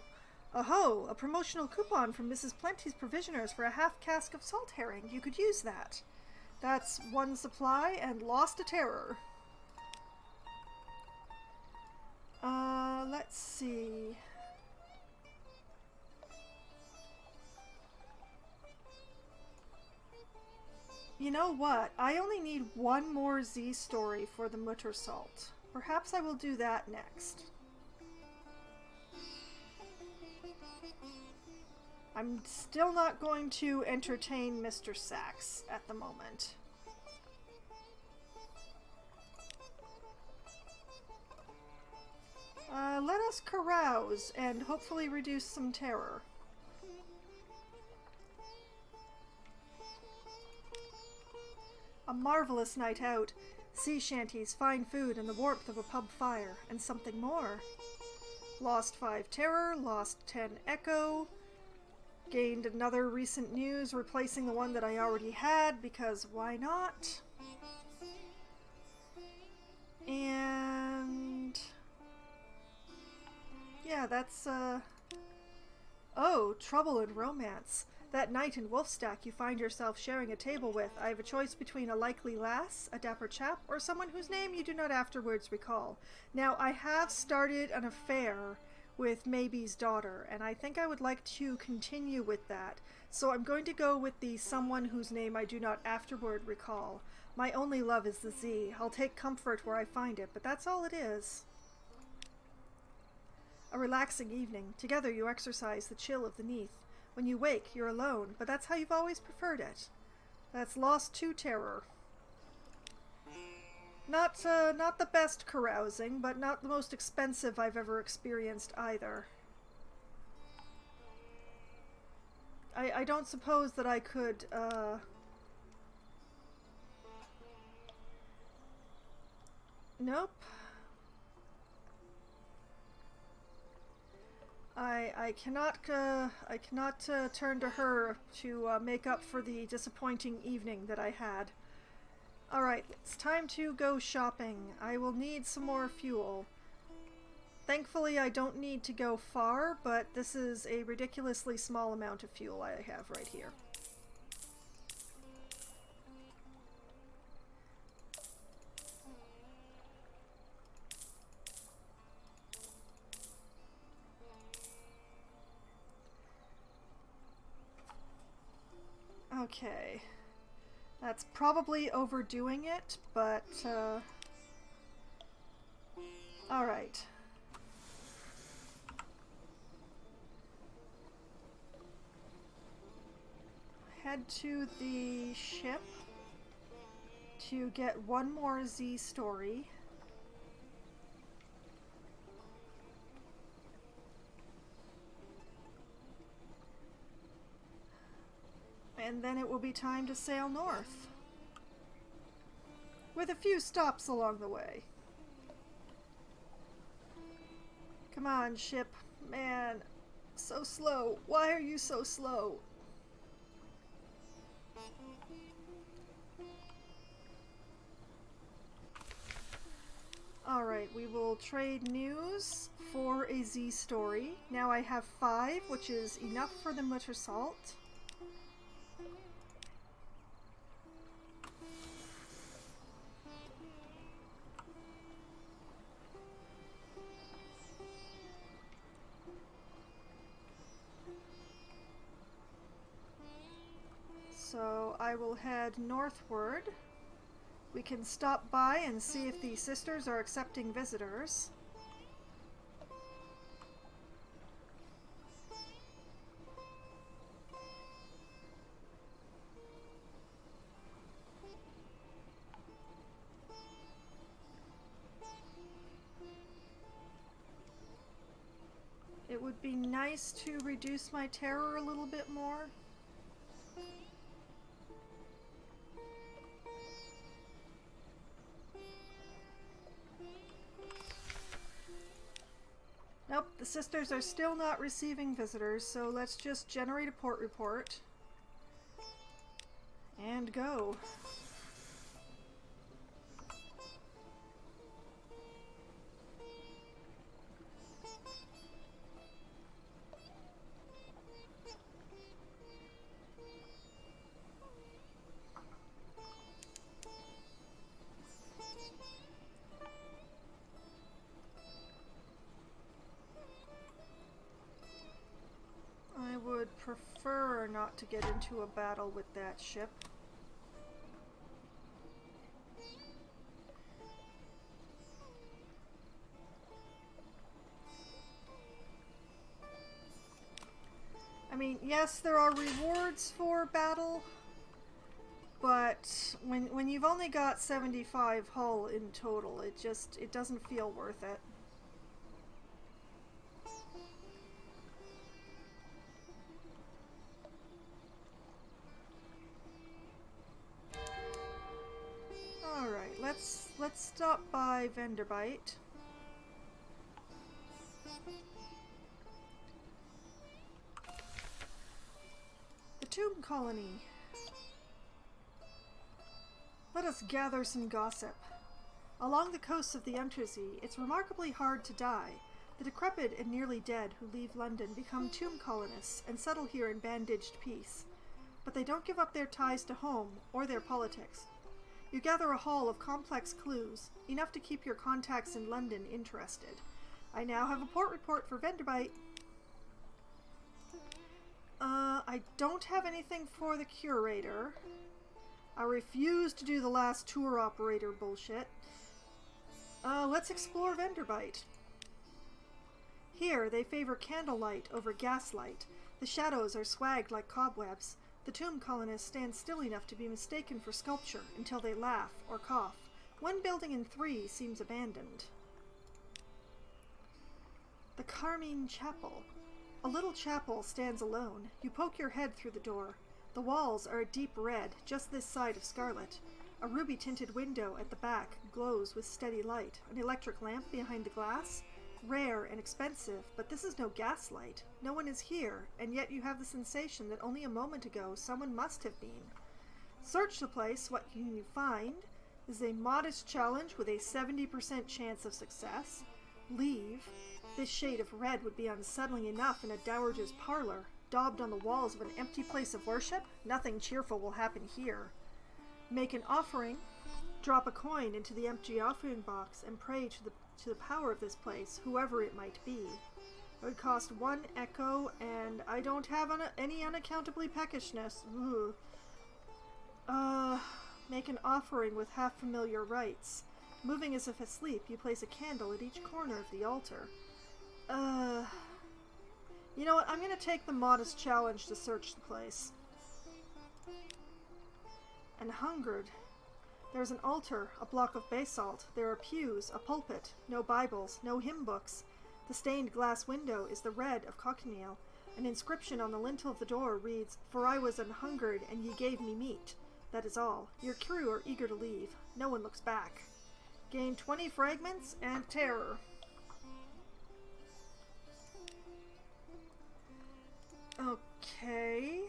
Oh, a promotional coupon from Mrs. Plenty's provisioners for a half cask of salt herring. You could use that. That's one supply and lost a terror. Let's see. You know what? I only need one more Z story for the Muttersalt. Perhaps I will do that next. I'm still not going to entertain Mr. Sachs at the moment. Let us carouse and hopefully reduce some terror. A marvelous night out. Sea shanties, fine food, and the warmth of a pub fire. And something more. Lost 5 terror, lost 10 echo. Gained another recent news, replacing the one that I already had, because why not? And... yeah, that's, oh, trouble and romance. That night in Wolfstack you find yourself sharing a table with. I have a choice between a likely lass, a dapper chap, or someone whose name you do not afterwards recall. Now, I have started an affair with Maybe's daughter, and I think I would like to continue with that. So I'm going to go with the someone whose name I do not afterward recall. My only love is the Z. I'll take comfort where I find it, but that's all it is. A relaxing evening. Together you exercise the chill of the Neath. When you wake, you're alone, but that's how you've always preferred it. That's lost 2 terror. Not the best carousing, but not the most expensive I've ever experienced either. I don't suppose that I could, nope. I cannot turn to her to make up for the disappointing evening that I had. Alright, it's time to go shopping. I will need some more fuel. Thankfully, I don't need to go far, but this is a ridiculously small amount of fuel I have right here. Okay. That's probably overdoing it, but, alright. Head to the ship to get one more Z story. And then it will be time to sail north. With a few stops along the way. Come on, ship. Man, so slow. Why are you so slow? Alright, we will trade news for a Z story. Now I have 5, which is enough for the Muttersalt. So I will head northward. We can stop by and see if the sisters are accepting visitors. would be nice to reduce my terror a little bit more. Nope, the sisters are still not receiving visitors, so let's just generate a port report. And go. I would prefer not to get into a battle with that ship. I mean, yes, there are rewards for battle, but when you've only got 75 hull in total, it doesn't feel worth it. Alright, let's stop by Vanderbite. The Tomb Colony. Let us gather some gossip. Along the coasts of the Untersee, it's remarkably hard to die. The decrepit and nearly dead who leave London become tomb colonists and settle here in bandaged peace. But they don't give up their ties to home or their politics. You gather a haul of complex clues, enough to keep your contacts in London interested. I now have a port report for Vanderbite. I don't have anything for the curator. I refuse to do the last tour operator bullshit. Let's explore Vanderbite. Here, they favor candlelight over gaslight. The shadows are swagged like cobwebs. The tomb colonists stand still enough to be mistaken for sculpture until they laugh or cough. One building in 3 seems abandoned. The Carmine Chapel. A little chapel stands alone. You poke your head through the door. The walls are a deep red, just this side of scarlet. A ruby-tinted window at the back glows with steady light. An electric lamp behind the glass. Rare and expensive, but this is no gaslight. No one is here, and yet you have the sensation that only a moment ago someone must have been. Search the place. What can you find is a modest challenge with a 70% chance of success. Leave. This shade of red would be unsettling enough in a dowager's parlor. Daubed on the walls of an empty place of worship, nothing cheerful will happen here. Make an offering. Drop a coin into the empty offering box and pray to the power of this place, whoever it might be. It would cost 1 echo, and I don't have any unaccountably peckishness. Make an offering with half-familiar rites. Moving as if asleep, you place a candle at each corner of the altar. You know what? I'm going to take the modest challenge to search the place. And hungered. There's an altar, a block of basalt. There are pews, a pulpit, no Bibles, no hymn books. The stained glass window is the red of cochineal. An inscription on the lintel of the door reads, "For I was an hungered, and ye gave me meat." That is all. Your crew are eager to leave. No one looks back. Gain 20 fragments and terror. Okay.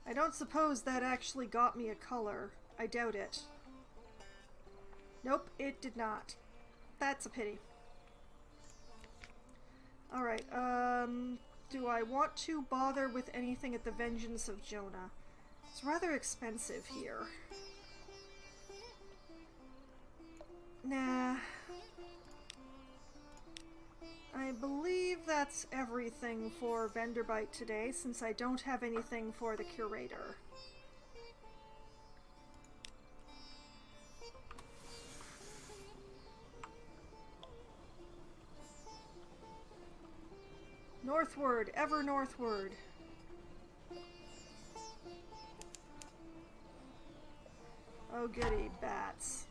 I don't suppose that actually got me a color. I doubt it. Nope, it did not. That's a pity. Alright, do I want to bother with anything at the Vengeance of Jonah? It's rather expensive here. Nah. I believe that's everything for Vanderbite today, since I don't have anything for the curator. Northward, ever northward. Oh goody, bats.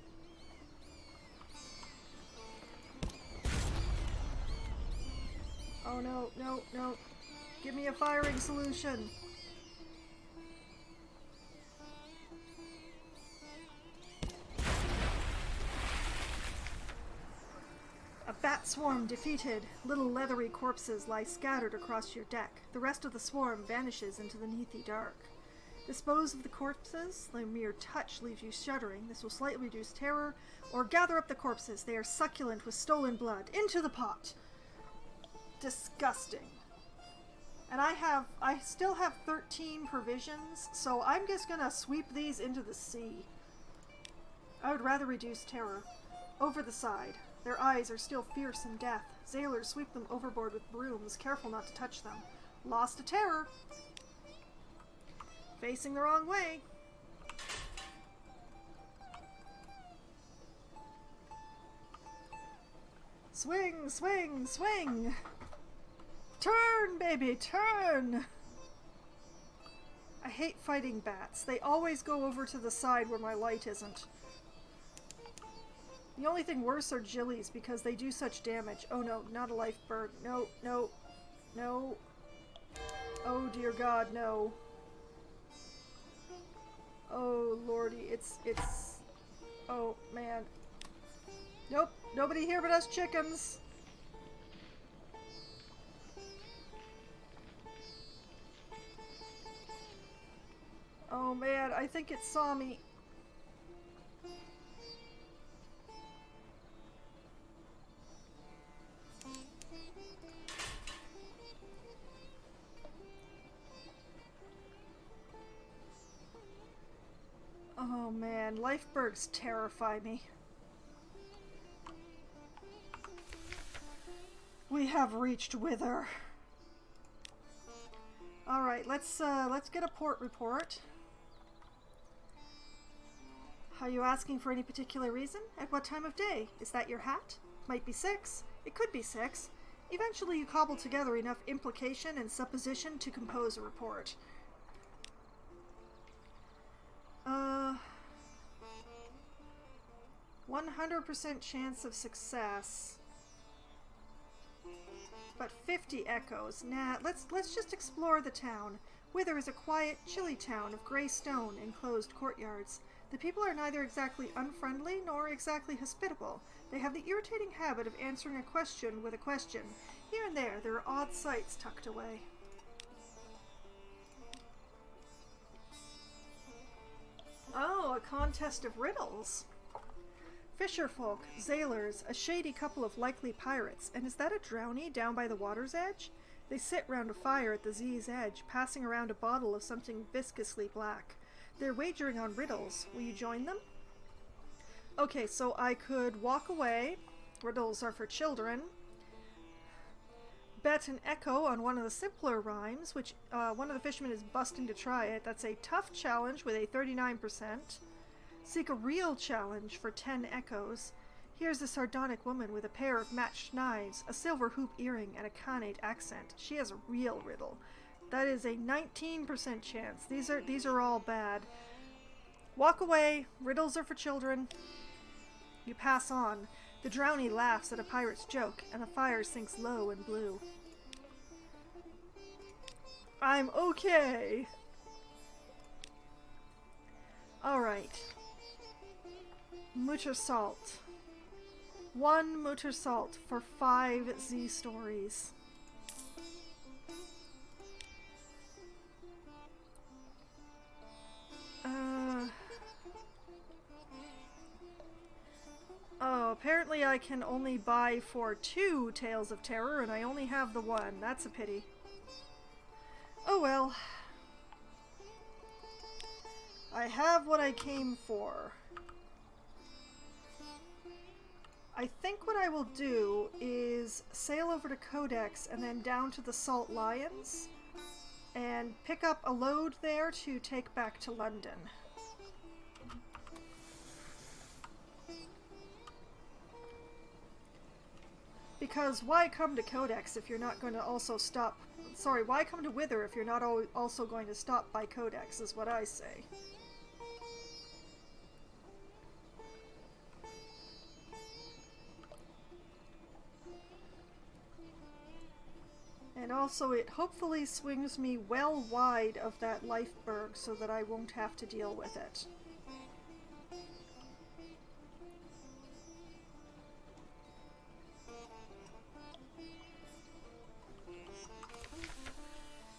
Oh no, no, no. Give me a firing solution. A bat swarm defeated. Little leathery corpses lie scattered across your deck. The rest of the swarm vanishes into the neathly dark. Dispose of the corpses. The mere touch leaves you shuddering. This will slightly reduce terror. Or gather up the corpses. They are succulent with stolen blood. Into the pot. Disgusting. And I still have 13 provisions, so I'm just gonna sweep these into the sea. I would rather reduce terror. Over the side. Their eyes are still fierce in death. Sailors sweep them overboard with brooms, careful not to touch them. Lost to terror. Facing the wrong way. Swing, swing, swing! Turn, baby, turn! I hate fighting bats. They always go over to the side where my light isn't. The only thing worse are gillies because they do such damage. Oh no, not a life bird. No, no, no. Oh dear God, no. Oh lordy, it's... Oh man. Nope, nobody here but us chickens. Oh man, I think it saw me. Oh man, lifebergs terrify me. We have reached Wither. Alright, let's get a port report. Are you asking for any particular reason? At what time of day? Is that your hat? Might be 6. It could be 6. Eventually you cobble together enough implication and supposition to compose a report. 100% chance of success. But 50 echoes. Nah, let's just explore the town. Wither is a quiet, chilly town of grey stone and closed courtyards. The people are neither exactly unfriendly nor exactly hospitable. They have the irritating habit of answering a question with a question. Here and there are odd sights tucked away. Oh, a contest of riddles. Fisherfolk, sailors, a shady couple of likely pirates, and is that a drownie down by the water's edge? They sit round a fire at the Z's edge, passing around a bottle of something viscously black. They're wagering on riddles. Will you join them? Okay, so I could walk away. Riddles are for children. Bet an echo on one of the simpler rhymes, which one of the fishermen is busting to try it. That's a tough challenge with a 39%. Seek a real challenge for 10 echoes. Here's a sardonic woman with a pair of matched knives, a silver hoop earring, and a Khanate accent. She has a real riddle. That is a 19% chance. These are all bad. Walk away. Riddles are for children. You pass on. The drownie laughs at a pirate's joke, and the fire sinks low and blue. I'm okay. Alright. Mutter salt. 1 mutter salt for 5 Z stories. Oh, apparently I can only buy for 2 Tales of Terror, and I only have the 1. That's a pity. Oh well. I have what I came for. I think what I will do is sail over to Codex and then down to the Salt Lions and pick up a load there to take back to London. Because why come to Codex if you're not going to also stop... Sorry, why come to Wither if you're not also going to stop by Codex, is what I say. also it hopefully swings me well wide of that lifeberg so that I won't have to deal with it.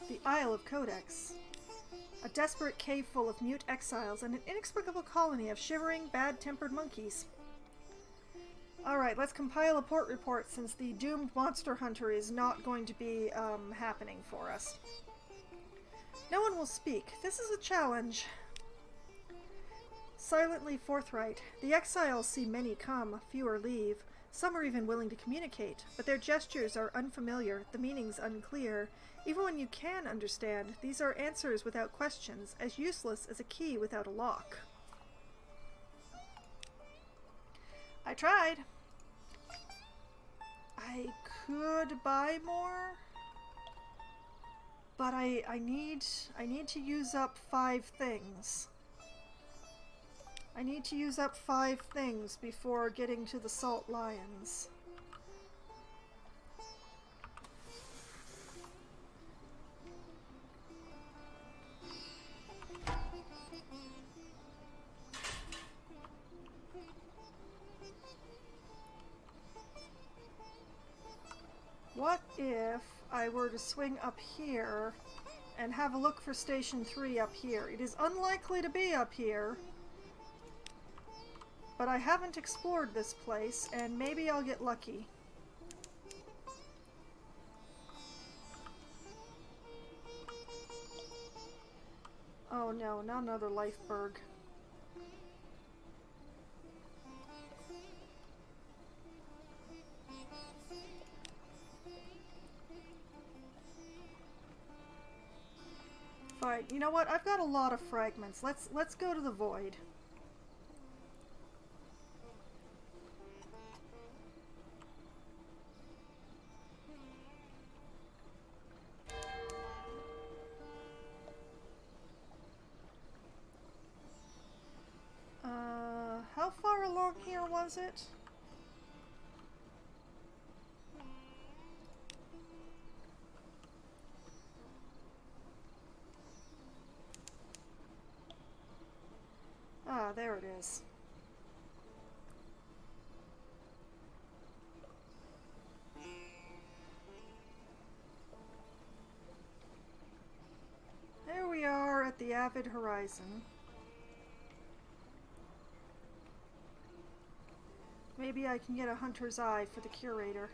The Isle of Codex. A desperate cave full of mute exiles and an inexplicable colony of shivering, bad-tempered monkeys. Alright, let's compile a port report since the doomed monster hunter is not going to be happening for us. No one will speak. This is a challenge. Silently forthright, the exiles see many come, fewer leave. Some are even willing to communicate, but their gestures are unfamiliar, the meanings unclear. Even when you can understand, these are answers without questions, as useless as a key without a lock. I tried. I could buy more, but I need to use up 5 things. I need to use up 5 things before getting to the Salt Lions. What if I were to swing up here and have a look for Station 3 up here? It is unlikely to be up here, but I haven't explored this place, and maybe I'll get lucky. Oh no, not another lifeberg. Fine, you know what? I've got a lot of fragments. Let's go to the void. How far along here was it? Ah, there it is. There we are at the Avid Horizon. Maybe I can get a hunter's eye for the curator.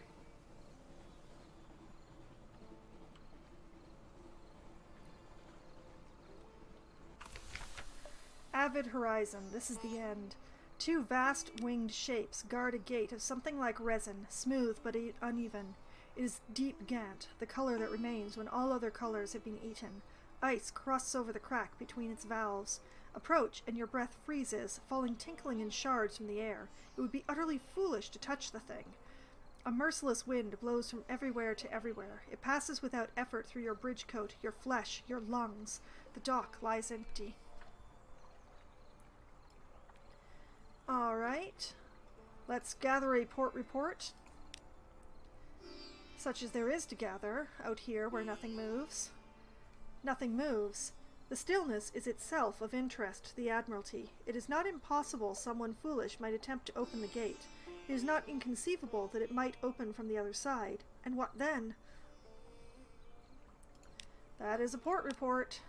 Avid Horizon, this is the end. 2 vast winged shapes guard a gate of something like resin, smooth but uneven. It is deep Gant, the color that remains when all other colors have been eaten. Ice crusts over the crack between its valves. Approach, and your breath freezes, falling tinkling in shards from the air. It would be utterly foolish to touch the thing. A merciless wind blows from everywhere to everywhere. It passes without effort through your bridge coat, your flesh, your lungs. The dock lies empty. Alright, let's gather a port report, such as there is to gather out here where nothing moves. Nothing moves. The stillness is itself of interest to the Admiralty. It is not impossible someone foolish might attempt to open the gate. It is not inconceivable that it might open from the other side. And what then? That is a port report.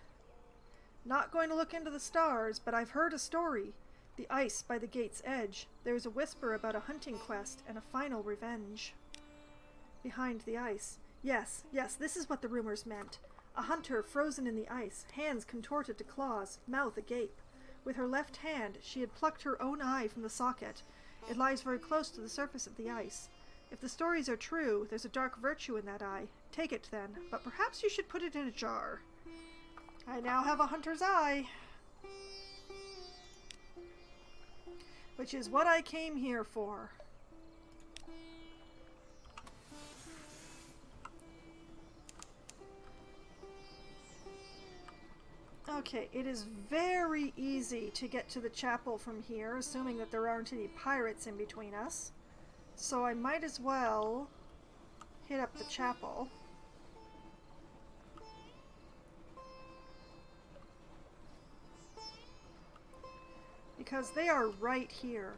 Not going to look into the stars, but I've heard a story. The ice by the gate's edge. There is a whisper about a hunting quest and a final revenge. Behind the ice. Yes, this is what the rumors meant. A hunter frozen in the ice, hands contorted to claws, mouth agape. With her left hand, she had plucked her own eye from the socket. It lies very close to the surface of the ice. If the stories are true, there's a dark virtue in that eye. Take it, then, but perhaps you should put it in a jar. I now have a hunter's eye. Which is what I came here for. Okay, it is very easy to get to the chapel from here, assuming that there aren't any pirates in between us. So I might as well hit up the chapel. because they are right here.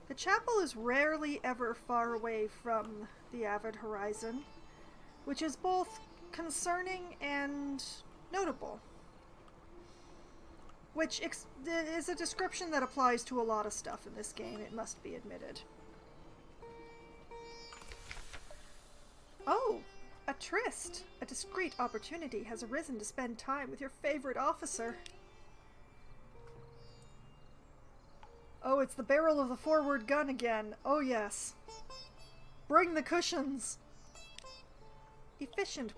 The chapel is rarely ever far away from the avid horizon, which is both concerning and notable. Which is a description that applies to a lot of stuff in this game, it must be admitted. Oh! A tryst! A discreet opportunity has arisen to spend time with your favorite officer. Oh, it's the barrel of the forward gun again. Oh yes. Bring the cushions! Efficient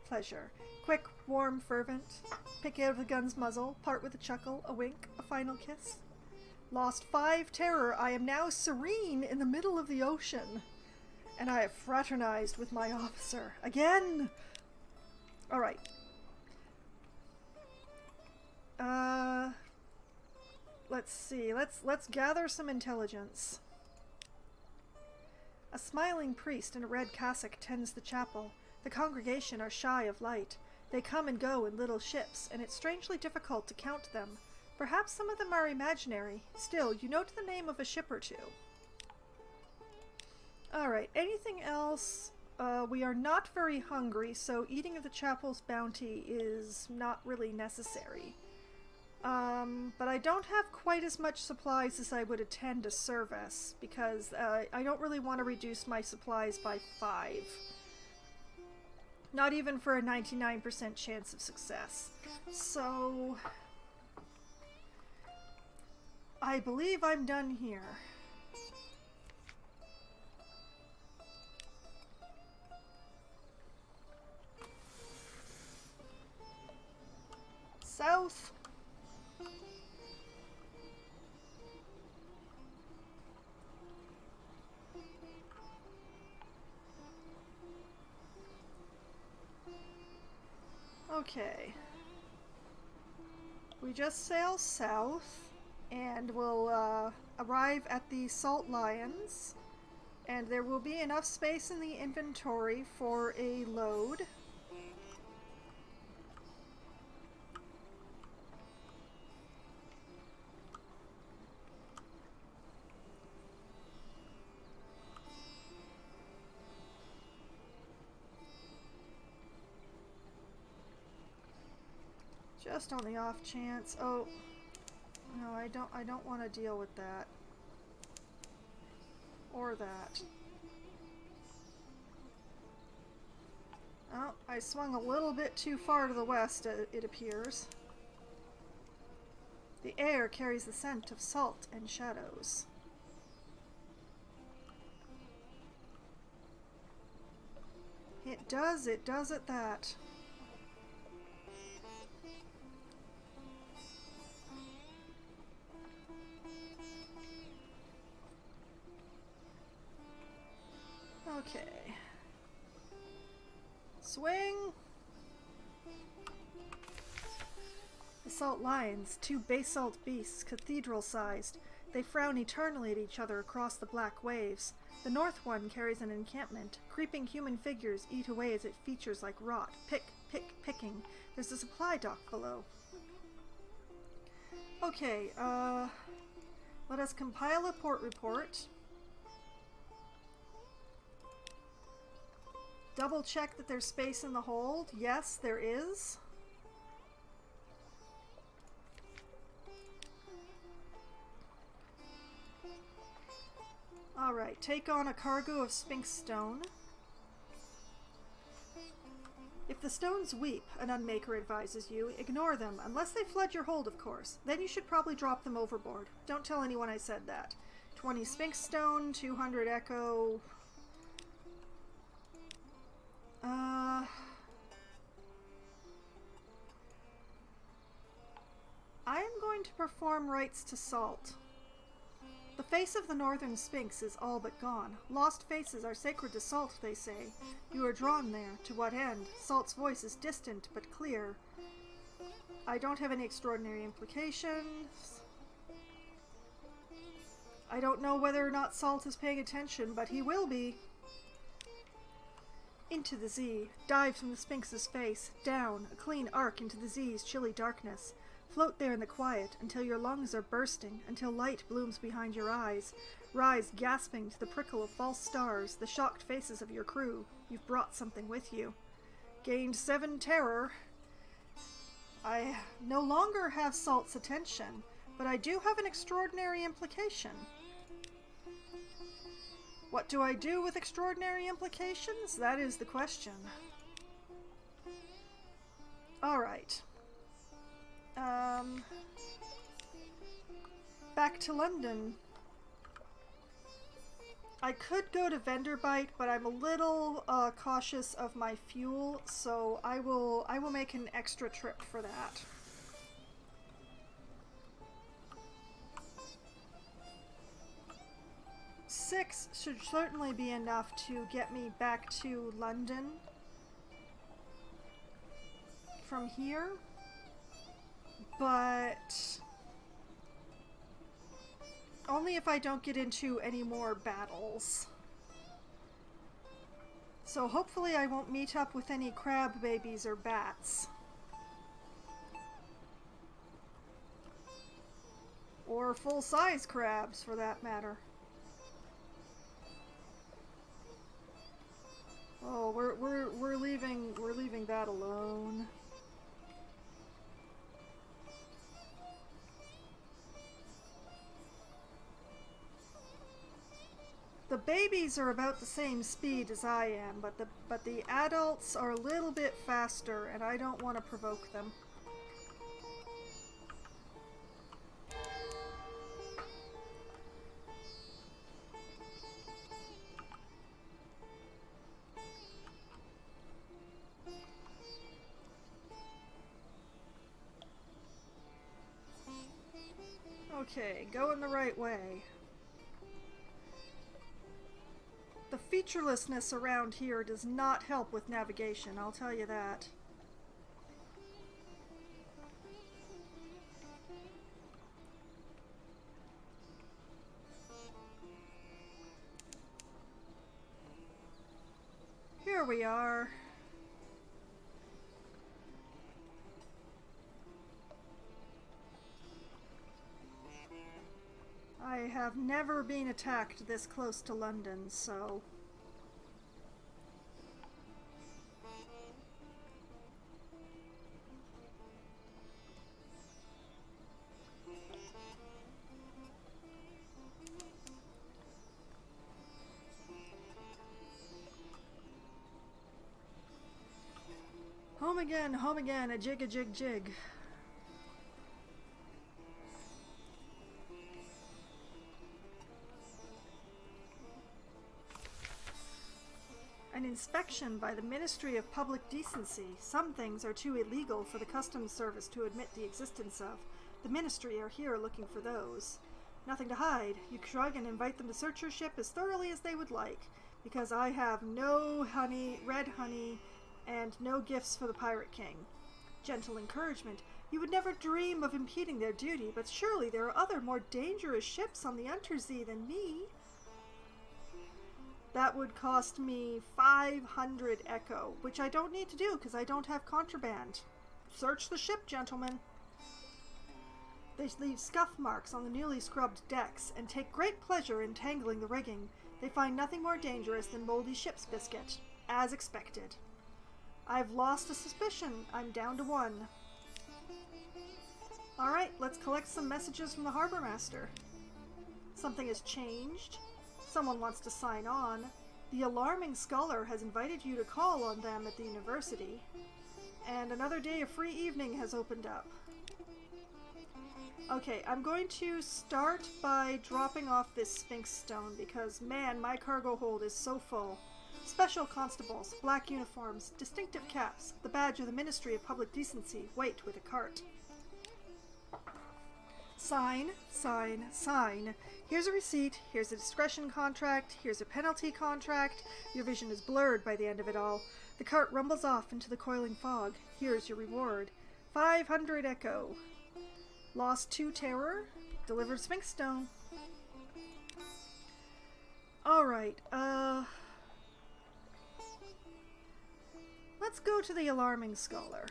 pleasure. Quick, warm, fervent. Pick out of the gun's muzzle, part with a chuckle, a wink, a final kiss. Lost 5 terror, I am now serene in the middle of the ocean. And I have fraternized with my officer. Again! Alright. Let's see. Let's gather some intelligence. A smiling priest in a red cassock tends the chapel. The congregation are shy of light. They come and go in little ships, and it's strangely difficult to count them. Perhaps some of them are imaginary. Still, you note the name of a ship or two. Alright, anything else? We are not very hungry, so eating of the chapel's bounty is not really necessary. But I don't have quite as much supplies as I would attend a service, because I don't really want to reduce my supplies by 5. Not even for a 99% chance of success. So I believe I'm done here. South. Okay. We just sail south, and we'll arrive at the Salt Lions, and there will be enough space in the inventory for a load. Just on the off chance. Oh, no, I don't want to deal with that. Or that. Oh, I swung a little bit too far to the west, it appears. The air carries the scent of salt and shadows. It does at that. Okay. Swing! The Salt Lions, 2 basalt beasts, cathedral-sized. They frown eternally at each other across the black waves. The north one carries an encampment. Creeping human figures eat away as it features like rot. Picking. There's a supply dock below. Okay, let us compile a port report. Double check that there's space in the hold. Yes, there is. Alright, take on a cargo of Sphinx stone. If the stones weep, an unmaker advises you, ignore them, unless they flood your hold, of course. Then you should probably drop them overboard. Don't tell anyone I said that. 20 Sphinx stone, 200 echo. I am going to perform rites to Salt. The face of the northern Sphinx is all but gone. Lost faces are sacred to Salt, they say. You are drawn there. To what end? Salt's voice is distant but clear. I don't have any extraordinary implications. I don't know whether or not Salt is paying attention, but he will be. Into the Z. Dives from the Sphinx's face. Down. A clean arc into the Z's chilly darkness. Float there in the quiet until your lungs are bursting, until light blooms behind your eyes. Rise gasping to the prickle of false stars, the shocked faces of your crew. You've brought something with you. Gained 7 terror. I no longer have Salt's attention, but I do have an extraordinary implication. What do I do with extraordinary implications? That is the question. Alright. Back to London. I could go to Venderbite, but I'm a little cautious of my fuel, so I will make an extra trip for that. Six should certainly be enough to get me back to London from here, but only if I don't get into any more battles. So hopefully I won't meet up with any crab babies or bats. Or full-size crabs, for that matter. Oh, we're leaving that alone. The babies are about the same speed as I am, but the adults are a little bit faster, and I don't want to provoke them. Okay, going the right way. The featurelessness around here does not help with navigation, I'll tell you that. Here we are. I have never been attacked this close to London, so... home again, a jig, jig. An inspection by the Ministry of Public Decency. Some things are too illegal for the Customs Service to admit the existence of. The Ministry are here looking for those. Nothing to hide. You shrug and invite them to search your ship as thoroughly as they would like, because I have no honey, red honey, and no gifts for the Pirate King. Gentle encouragement. You would never dream of impeding their duty, but surely there are other more dangerous ships on the Untersee than me. That would cost me 500 echo, which I don't need to do because I don't have contraband. Search the ship, gentlemen. They leave scuff marks on the newly scrubbed decks and take great pleasure in tangling the rigging. They find nothing more dangerous than moldy ship's biscuit, as expected. I've lost a suspicion. I'm down to 1. Alright, let's collect some messages from the Harbor Master. Something has changed. Someone wants to sign on. The alarming scholar has invited you to call on them at the university. And another day of free evening has opened up. Okay, I'm going to start by dropping off this Sphinx stone because, man, my cargo hold is so full. Special constables, black uniforms, distinctive caps, the badge of the Ministry of Public Decency wait with a cart. Sign, sign, sign. Here's a receipt, here's a discretion contract, here's a penalty contract. Your vision is blurred by the end of it all. The cart rumbles off into the coiling fog. Here's your reward. 500 echo. Lost 2 terror. Delivered Sphinx stone. Alright, let's go to the alarming scholar.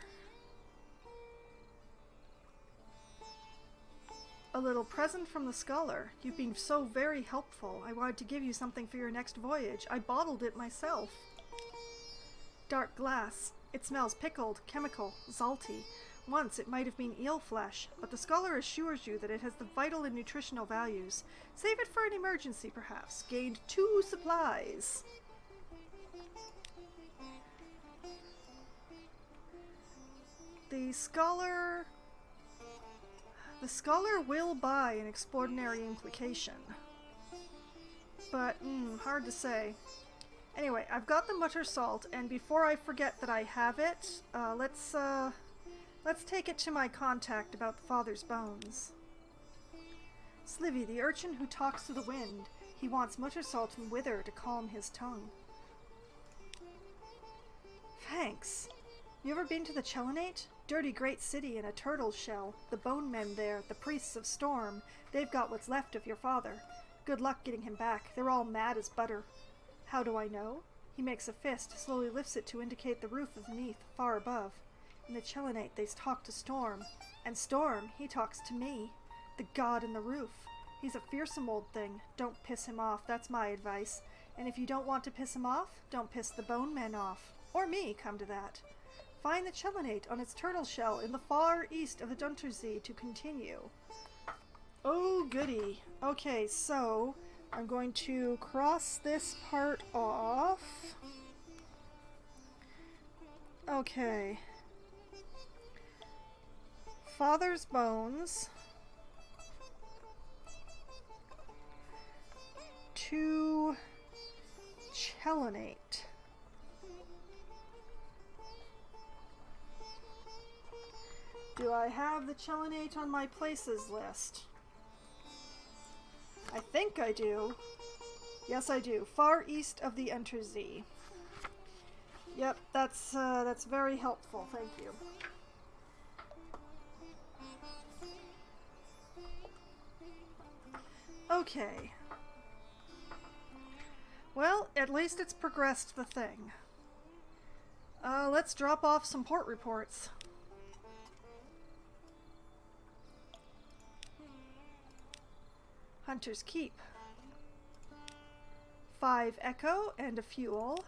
A little present from the scholar. You've been so very helpful. I wanted to give you something for your next voyage. I bottled it myself. Dark glass. It smells pickled, chemical, salty. Once it might have been eel flesh, but the scholar assures you that it has the vital and nutritional values. Save it for an emergency, perhaps. Gained 2 supplies. The scholar will buy an extraordinary implication. But, hard to say. Anyway, I've got the mutter salt, and before I forget that I have it, let's take it to my contact about the father's bones. Slivy, the urchin who talks to the wind. He wants mutter salt and wither to calm his tongue. Thanks. You ever been to the Chelenate? Dirty great city in a turtle shell. The bone men there, the priests of storm, they've got what's left of your father. Good luck getting him back. They're all mad as butter. How do I know? He makes a fist, slowly lifts it to indicate the roof of Neath, far above. In the Chelenate they talk to Storm. And Storm, he talks to me. The god in the roof. He's a fearsome old thing. Don't piss him off, that's my advice. And if you don't want to piss him off, don't piss the bone men off. Or me, come to that. Find the Chelenate on its turtle shell in the far east of the Duntersee to continue. Oh, goody. Okay, so I'm going to cross this part off. Okay. Father's bones. To Chelenate. Do I have the Chelenate on my places list? I think I do. Yes, I do. Far east of the Untersee. Yep, that's very helpful. Thank you. Okay. Well, at least it's progressed the thing. Let's drop off some port reports. Hunter's Keep. 5 echo and a fuel.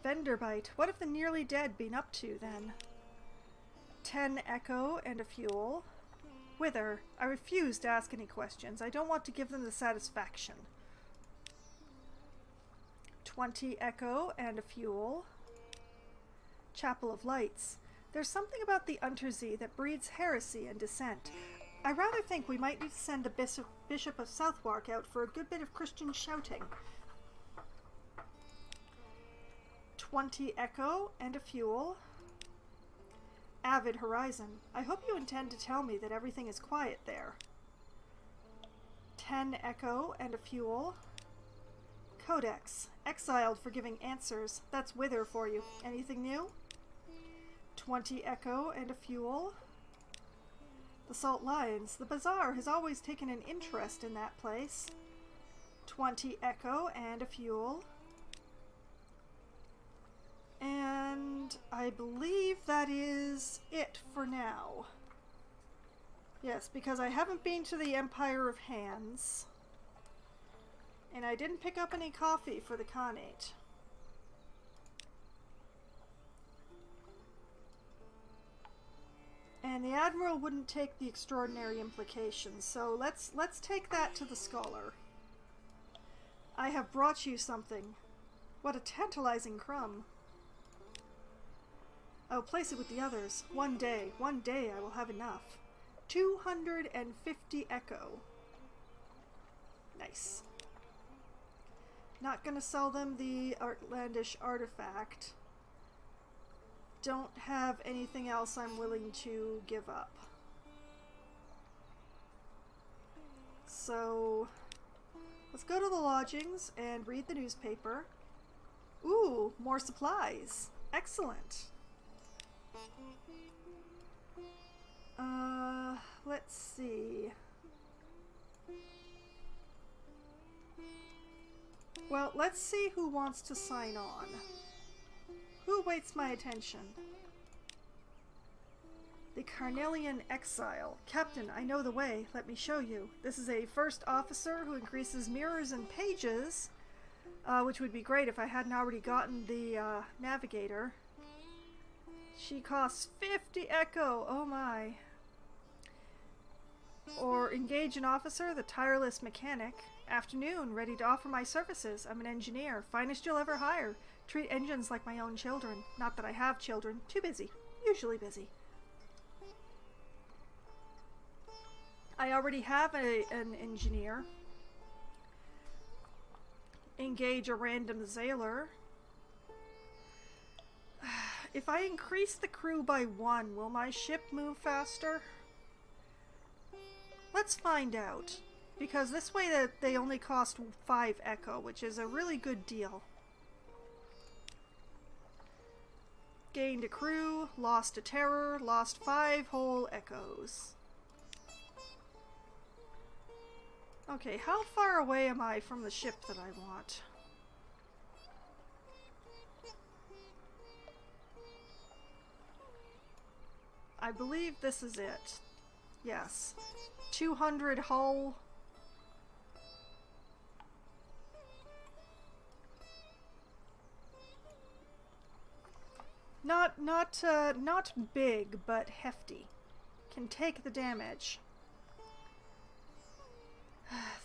Venderbite. What have the nearly dead been up to then? 10 echo and a fuel. Wither. I refuse to ask any questions. I don't want to give them the satisfaction. 20 echo and a fuel. Chapel of Lights. There's something about the Untersee that breeds heresy and dissent. I rather think we might need to send the Bishop of Southwark out for a good bit of Christian shouting. 20 echo and a fuel. Avid Horizon. I hope you intend to tell me that everything is quiet there. 10 echo and a fuel. Codex. Exiled for giving answers. That's Wither for you. Anything new? 20 echo and a fuel. The Salt Lions. The Bazaar has always taken an interest in that place. 20 echo and a fuel. And I believe that is it for now. Yes, because I haven't been to the Empire of Hands. And I didn't pick up any coffee for the Khanate. And the Admiral wouldn't take the extraordinary implications, so let's take that to the scholar. I have brought you something. What a tantalizing crumb. I'll place it with the others. One day I will have enough. 250 echo. Nice. Not gonna sell them the outlandish artifact. Don't have anything else I'm willing to give up. So let's go to the lodgings and read the newspaper. Ooh, more supplies. Excellent. Let's see. Well, let's see who wants to sign on. Who awaits my attention? The Carnelian Exile. Captain, I know the way. Let me show you. This is a first officer who increases mirrors and pages, which would be great if I hadn't already gotten the navigator. She costs 50 echo. Oh my. Or engage an officer, the tireless mechanic. Afternoon, ready to offer my services. I'm an engineer. Finest you'll ever hire. Treat engines like my own children. Not that I have children. Too busy. Usually busy. I already have an engineer. Engage a random sailor. If I increase the crew by 1, will my ship move faster? Let's find out. Because this way that they only cost 5 echo, which is a really good deal. Gained a crew, lost a terror, lost 5 whole echoes. Okay, how far away am I from the ship that I want? I believe this is it. Yes. 200 hull. Not big, but hefty. Can take the damage.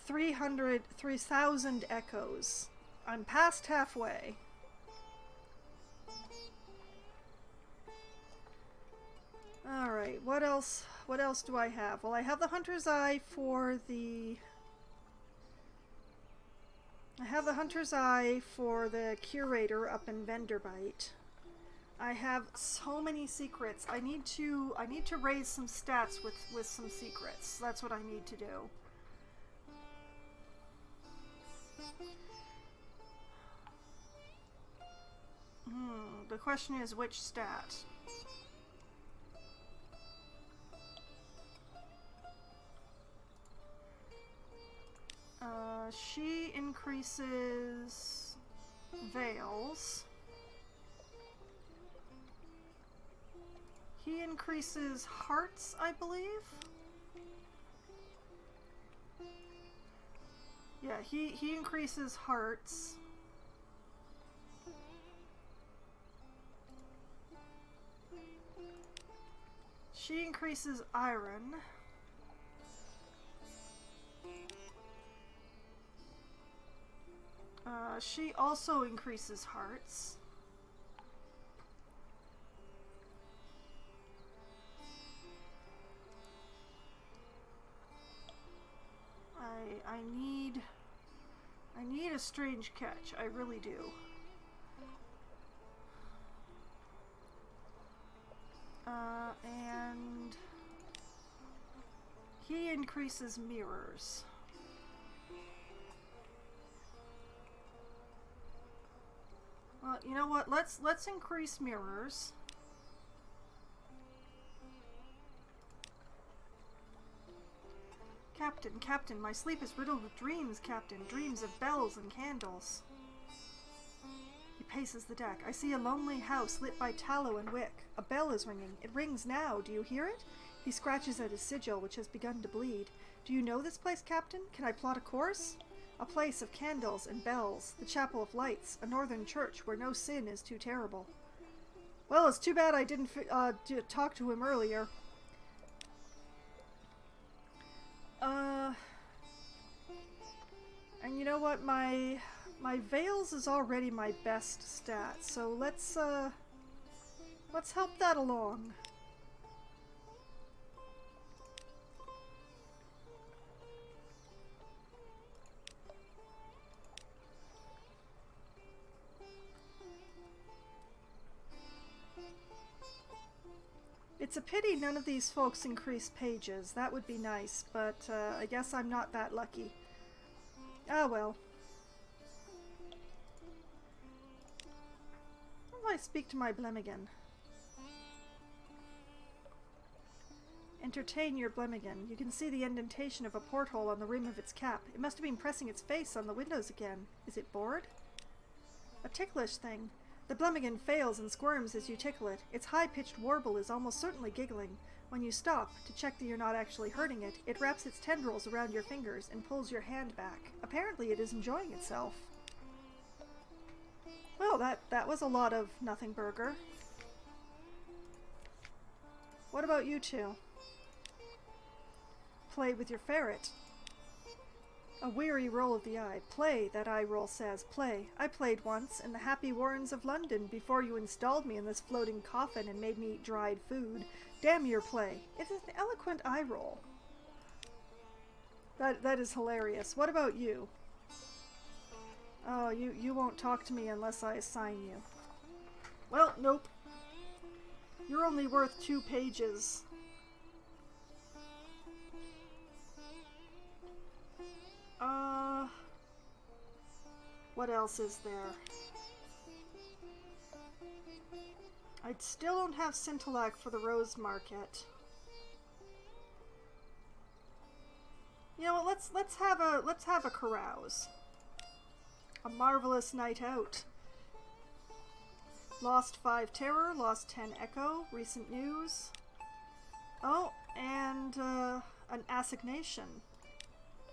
3,000 echoes. I'm past halfway. Alright, what else do I have? Well, I have the Hunter's Eye for the... I have the Hunter's Eye for the Curator up in Venderbite. I have so many secrets. I need to raise some stats with some secrets. That's what I need to do. The question is which stat? She increases veils. He increases hearts, I believe. Yeah, he increases hearts. She increases iron. She also increases hearts. I need a strange catch. I really do. And he increases mirrors. Well, you know what? Let's increase mirrors. Captain, my sleep is riddled with dreams, Captain. Dreams of bells and candles. He paces the deck. I see a lonely house lit by tallow and wick. A bell is ringing. It rings now. Do you hear it? He scratches at his sigil, which has begun to bleed. Do you know this place, Captain? Can I plot a course? A place of candles and bells. The Chapel of Lights. A northern church where no sin is too terrible. Well, it's too bad I didn't talk to him earlier. And you know what, my veils is already my best stat, so let's help that along. It's a pity none of these folks increase pages. That would be nice, but I guess I'm not that lucky. Ah well. How do I speak to my Blemigan? Entertain your Blemigan. You can see the indentation of a porthole on the rim of its cap. It must have been pressing its face on the windows again. Is it bored? A ticklish thing. The Blemigan fails and squirms as you tickle it. Its high-pitched warble is almost certainly giggling. When you stop to check that you're not actually hurting it, it wraps its tendrils around your fingers and pulls your hand back. Apparently it is enjoying itself. Well, that was a lot of nothing burger. What about you two? Play with your ferret. A weary roll of the eye. Play, that eye roll says. Play. I played once in the happy warrens of London before you installed me in this floating coffin and made me eat dried food. Damn your play. It is an eloquent eye roll. That is hilarious. What about you? Oh, you won't talk to me unless I assign you. Well, nope. You're only worth 2 pages. What else is there? I still don't have Scintillac for the Rose Market. You know what? Let's have a carouse. A marvelous night out. Lost 5 terror, lost 10 echo, recent news. Oh, and an assignation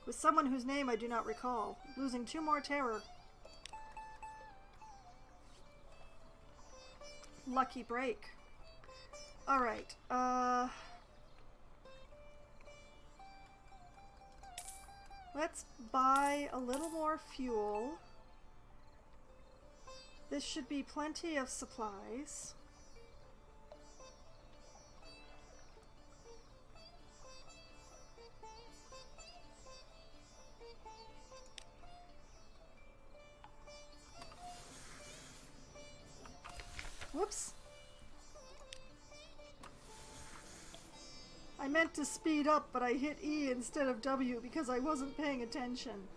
with someone whose name I do not recall. Losing 2 more terror. Lucky break. Alright, let's buy a little more fuel. This should be plenty of supplies. Whoops. I meant to speed up, but I hit E instead of W because I wasn't paying attention.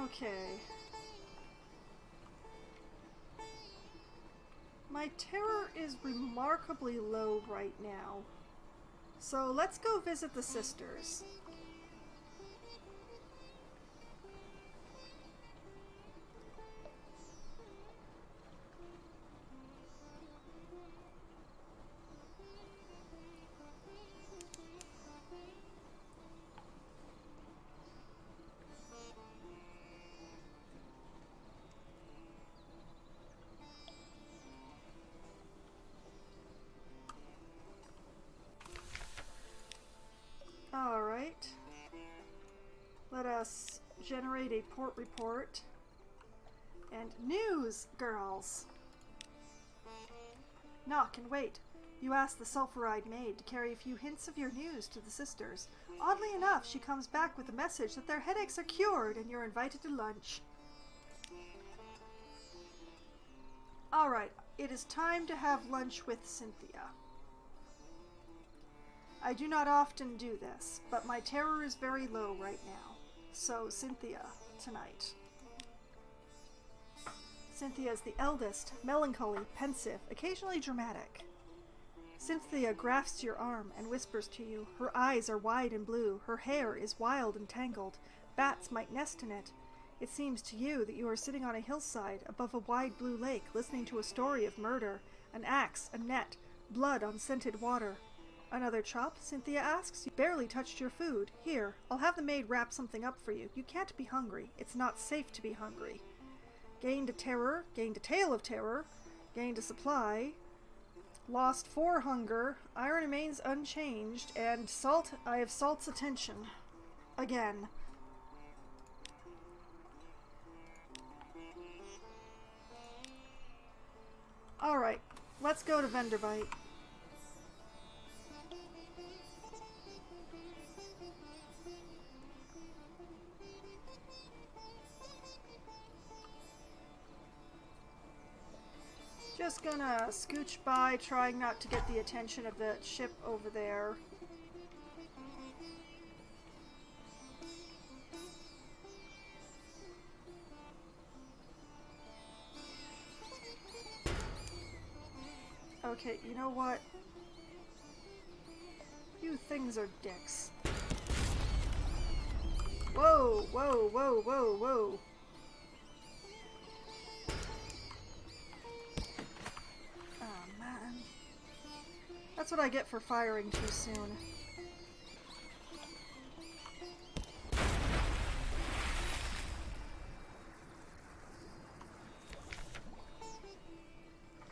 Okay. My terror is remarkably low right now. So let's go visit the sisters. Alright. Let us generate a port report. And news, girls! Knock and wait. You ask the sulphur-eyed maid to carry a few hints of your news to the sisters. Oddly enough, she comes back with a message that their headaches are cured and you're invited to lunch. Alright, it is time to have lunch with Cynthia. I do not often do this, but my terror is very low right now. So, Cynthia, tonight. Cynthia is the eldest, melancholy, pensive, occasionally dramatic. Cynthia grasps your arm and whispers to you. Her eyes are wide and blue. Her hair is wild and tangled. Bats might nest in it. It seems to you that you are sitting on a hillside above a wide blue lake, listening to a story of murder, an axe, a net, blood on scented water. Another chop? Cynthia asks. You barely touched your food. Here, I'll have the maid wrap something up for you. You can't be hungry. It's not safe to be hungry. Gained a terror, gained a tale of terror, gained a supply, lost 4 hunger, iron remains unchanged, and salt, I have salt's attention. Again. Alright, let's go to Venderbite. Just gonna scooch by, trying not to get the attention of the ship over there. Okay, you know what? You things are dicks. Whoa, whoa, whoa, whoa, whoa. That's what I get for firing too soon.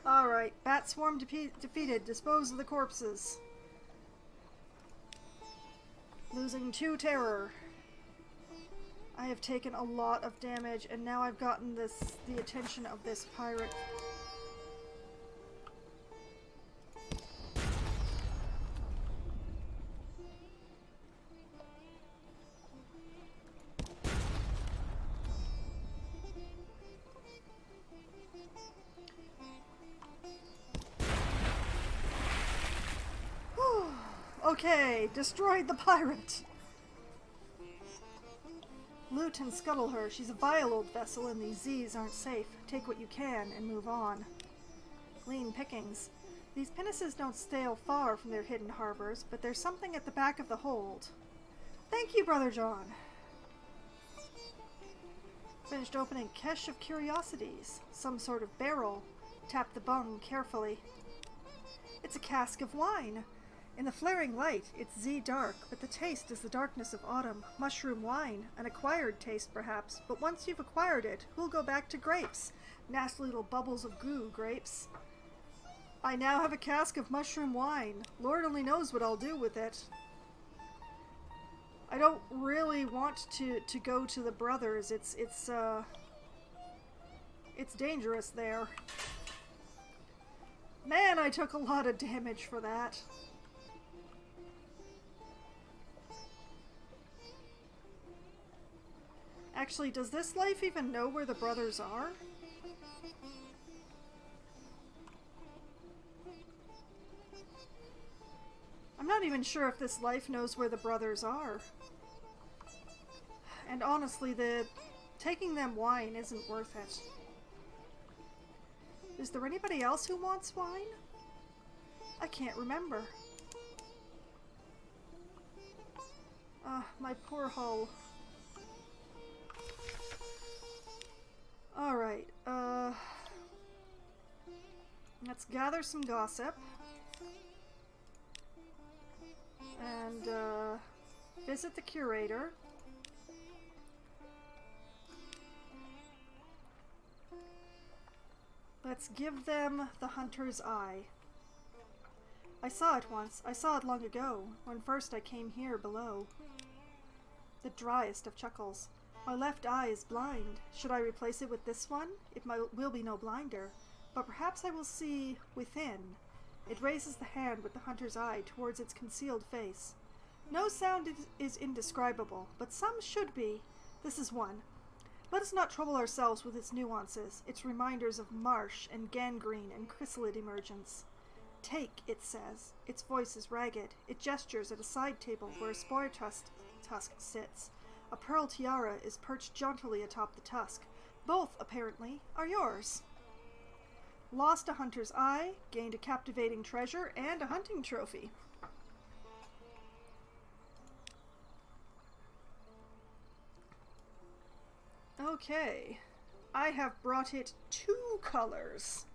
Alright, Bat Swarm defeated. Dispose of the corpses. Losing 2 terror. I have taken a lot of damage, and now I've gotten the attention of this pirate. Okay, destroyed the pirate. Loot and scuttle her. She's a vile old vessel and these Z's aren't safe. Take what you can and move on. Glean pickings. These pinnaces don't sail far from their hidden harbors, but there's something at the back of the hold. Thank you, Brother John. Finished opening cache of curiosities. Some sort of barrel. Tap the bung carefully. It's a cask of wine. In the flaring light, it's Z dark, but the taste is the darkness of autumn. Mushroom wine, an acquired taste perhaps, but once you've acquired it, who'll go back to grapes? Nasty little bubbles of goo, grapes. I now have a cask of mushroom wine. Lord only knows what I'll do with it. I don't really want to go to the brothers. It's dangerous there. Man, I took a lot of damage for that. Actually, does this life even know where the brothers are? I'm not even sure if this life knows where the brothers are. And honestly, taking them wine isn't worth it. Is there anybody else who wants wine? I can't remember. My poor hull. Alright, let's gather some gossip. And, visit the curator. Let's give them the hunter's eye. I saw it once. I saw it long ago, when first I came here below. The driest of chuckles. My left eye is blind. Should I replace it with this one? It will be no blinder, but perhaps I will see within. It raises the hand with the hunter's eye towards its concealed face. No sound is indescribable, but some should be. This is one. Let us not trouble ourselves with its nuances, its reminders of marsh and gangrene and chrysalid emergence. Take, it says. Its voice is ragged. It gestures at a side table where a spoor tusk sits. A pearl tiara is perched jauntily atop the tusk. Both, apparently, are yours. Lost a hunter's eye, gained a captivating treasure, and a hunting trophy. Okay. I have brought it 2 colors.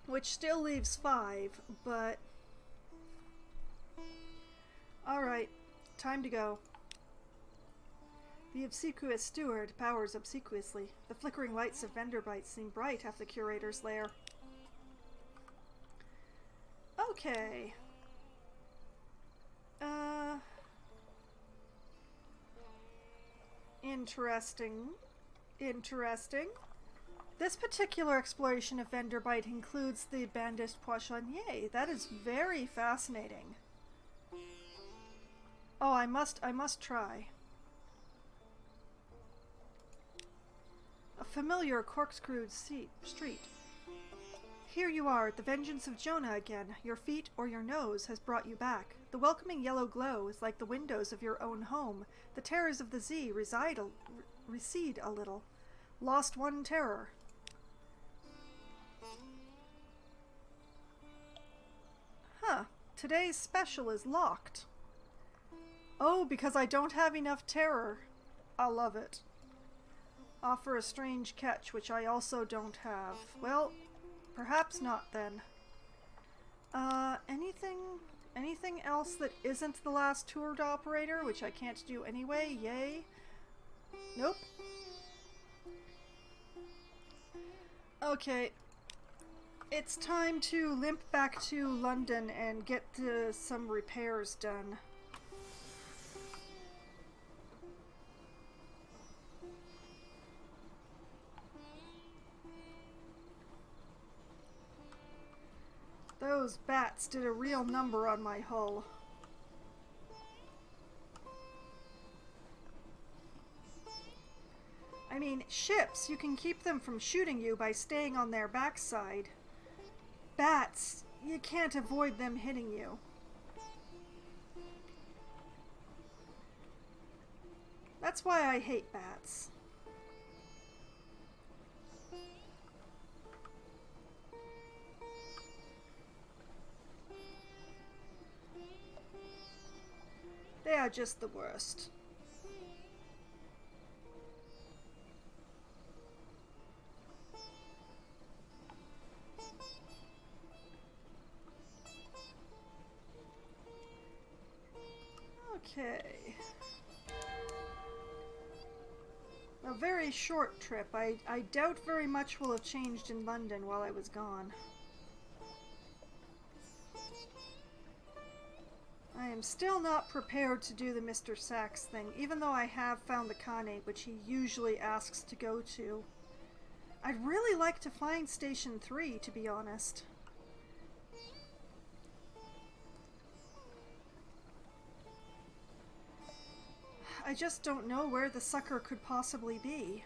Which still leaves 5, but... Alright, time to go. The obsequious steward powers obsequiously. The flickering lights of Venderbite seem bright after the curator's lair. Okay. Interesting. Interesting. This particular exploration of Venderbite includes the Bandit Poissonnier. That is very fascinating. Oh, I must try. A familiar corkscrewed street. Here you are at the vengeance of Jonah again. Your feet or your nose has brought you back. The welcoming yellow glow is like the windows of your own home. The terrors of the Z recede a little. Lost 1 terror. Huh. Today's special is locked. Oh, because I don't have enough terror. I love it. offer a strange catch, which I also don't have. Well, perhaps not then. Anything else that isn't the last tour operator, which I can't do anyway? Yay. Nope. Okay. It's time to limp back to London and get some repairs done. Those bats did a real number on my hull. I mean, ships, you can keep them from shooting you by staying on their backside. Bats, you can't avoid them hitting you. That's why I hate bats. They are just the worst. Okay. A very short trip. I doubt very much will have changed in London while I was gone. I am still not prepared to do the Mr. Sachs thing, even though I have found the Khanate, which he usually asks to go to. I'd really like to find Station 3, to be honest. I just don't know where the sucker could possibly be.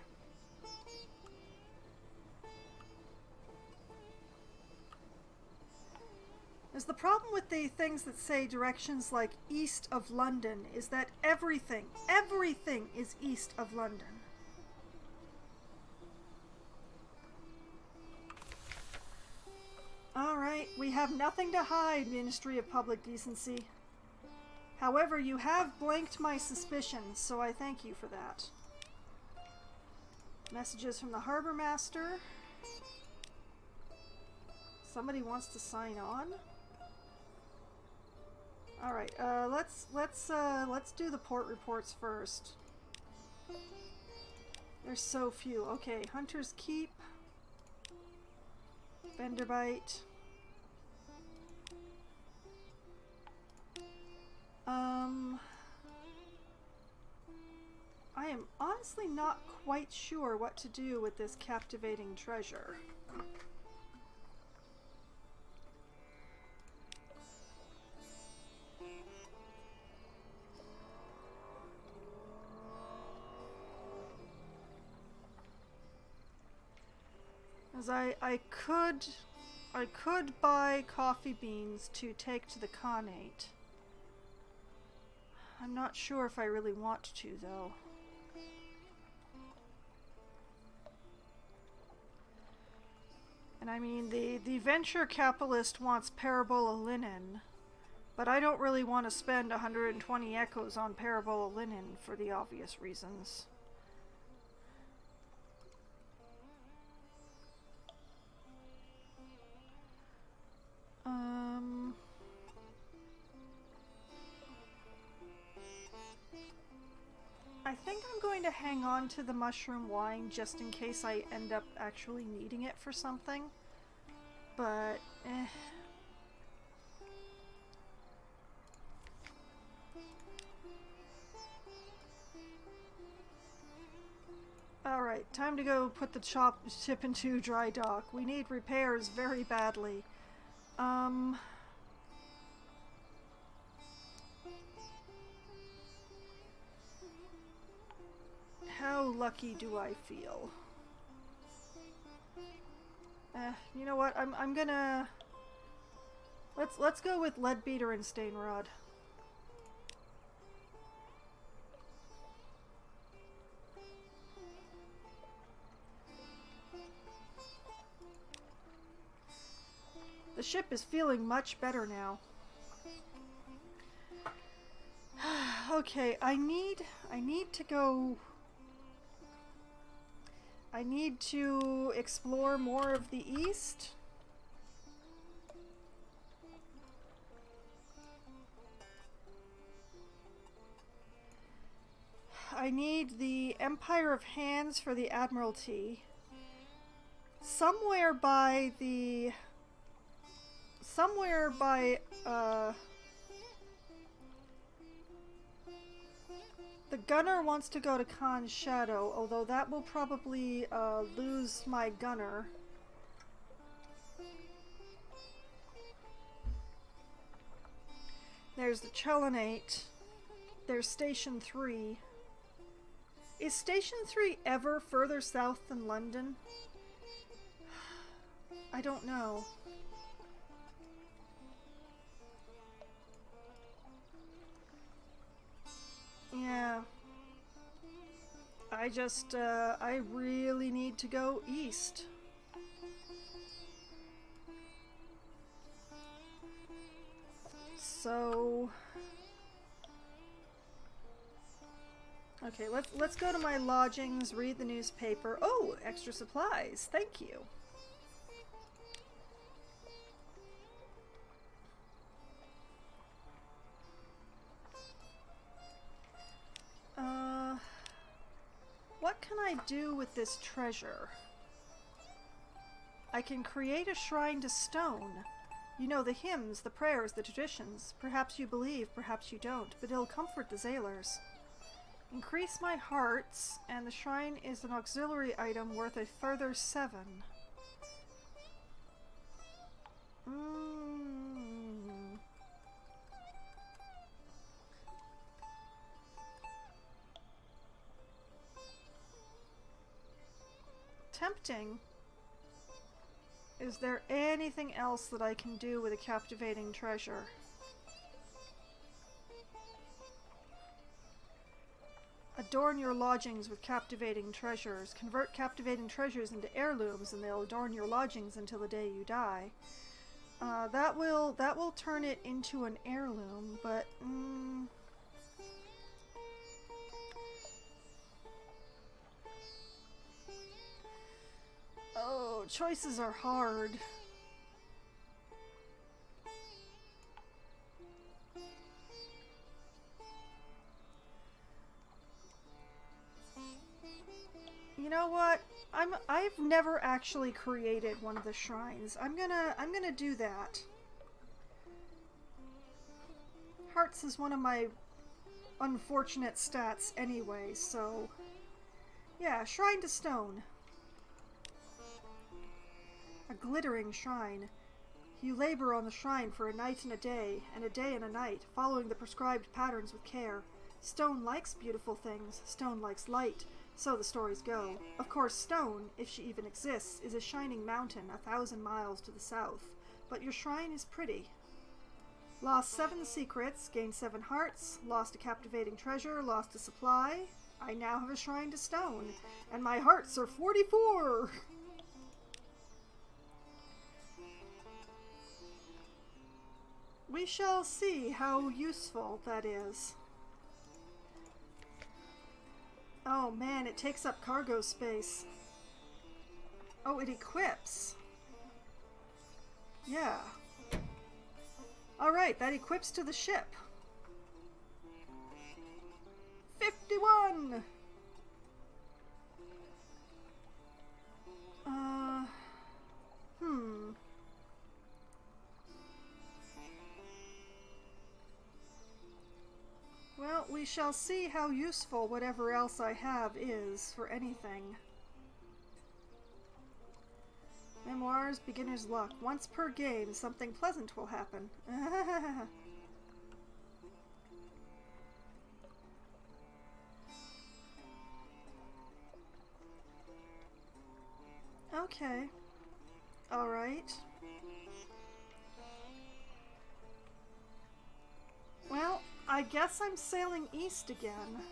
There's the problem with the things that say directions like east of London is that everything is east of London. Alright, we have nothing to hide, Ministry of Public Decency. However, you have blanked my suspicions, so I thank you for that. Messages from the Harbor Master. Somebody wants to sign on? Alright, let's do the port reports first. There's so few. Okay, Hunter's Keep. Vanderbite. I am honestly not quite sure what to do with this captivating treasure. As I could buy coffee beans to take to the Khanate. I'm not sure if I really want to, though. And I mean, the venture capitalist wants Parabola linen, but I don't really want to spend 120 echoes on Parabola linen for the obvious reasons. I think I'm going to hang on to the mushroom wine just in case I end up actually needing it for something. But, Alright, time to go put the ship into dry dock. We need repairs very badly. How lucky do I feel? You know what? I'm gonna let's go with Leadbeater and Stainrod. The ship is feeling much better now. Okay, I need to go. I need to explore more of the east. I need the Empire of Hands for the Admiralty. Somewhere by the gunner wants to go to Khan's Shadow, although that will probably lose my gunner. There's the Chelenate. There's Station 3. Is Station 3 ever further south than London? I don't know. Yeah. I really need to go east. So... Okay, let's go to my lodgings, read the newspaper. Oh, extra supplies. Thank you. What can I do with this treasure? I can create a shrine to stone. You know, the hymns, the prayers, the traditions. Perhaps you believe, perhaps you don't, but it'll comfort the sailors. Increase my hearts, and the shrine is an auxiliary item worth a further 7. Tempting. Is there anything else that I can do with a captivating treasure? Adorn your lodgings with captivating treasures. Convert captivating treasures into heirlooms, and they'll adorn your lodgings until the day you die. That will turn it into an heirloom, but oh, choices are hard. You know what? I've never actually created one of the shrines. I'm gonna do that. Hearts is one of my unfortunate stats anyway, so yeah, shrine to stone. A glittering shrine. You labor on the shrine for a night and a day and a night, following the prescribed patterns with care. Stone likes beautiful things. Stone likes light. So the stories go. Of course, stone, if she even exists, is a shining mountain 1,000 miles to the south. But your shrine is pretty. Lost 7 secrets, gained 7 hearts, lost a captivating treasure, lost a supply. I now have a shrine to stone, and my hearts are 44! We shall see how useful that is. Oh man, it takes up cargo space. Oh, it equips. Yeah. Alright, that equips to the ship. 51! Well, we shall see how useful whatever else I have is for anything. Memoirs, beginner's luck. Once per game, something pleasant will happen. Okay. Alright. Well, I guess I'm sailing east again.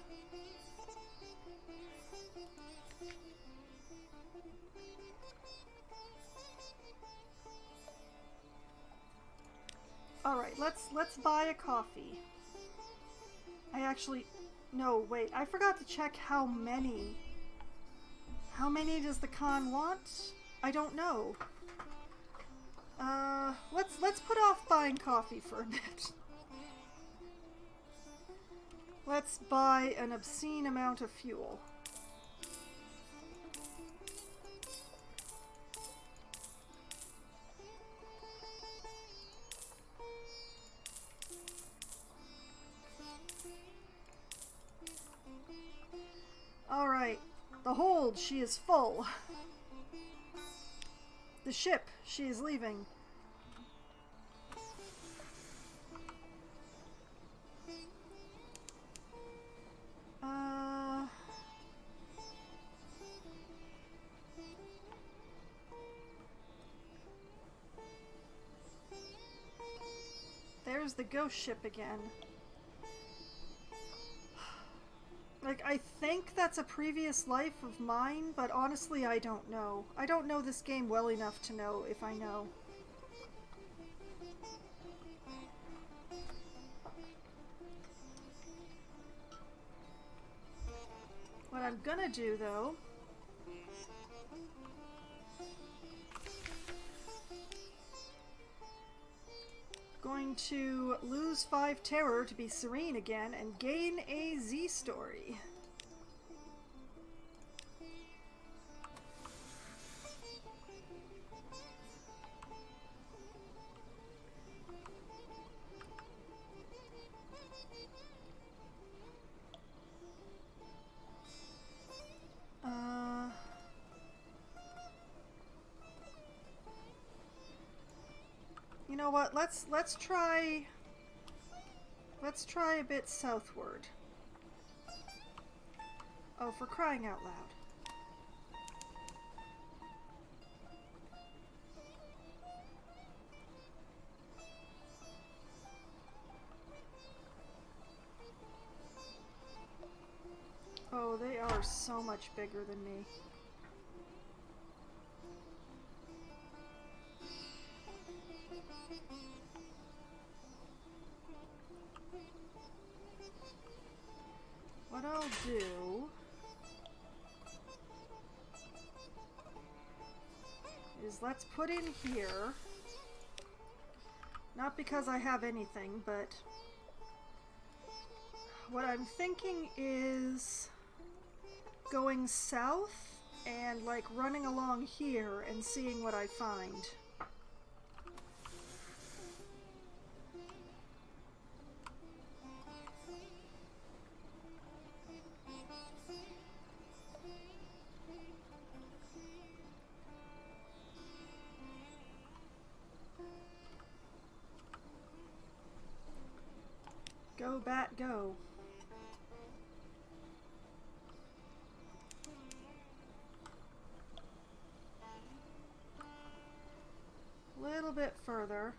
Alright, let's buy a coffee. I actually... No, wait, I forgot to check how many How many does the Khan want? I don't know. Let's put off buying coffee for a bit. Let's buy an obscene amount of fuel. Alright, the hold, she is full. The ship, she is leaving. There's the ghost ship again. Like, I think that's a previous life of mine, but honestly, I don't know. I don't know this game well enough to know if I know. What I'm gonna do, though, going to lose 5 terror to be serene again and gain a Z story. You know what? Let's try a bit southward. Oh, for crying out loud. Oh, they are so much bigger than me. What I'll do is let's put in here, not because I have anything, but what I'm thinking is going south and like running along here and seeing what I find. Go, bat, go. A little bit further.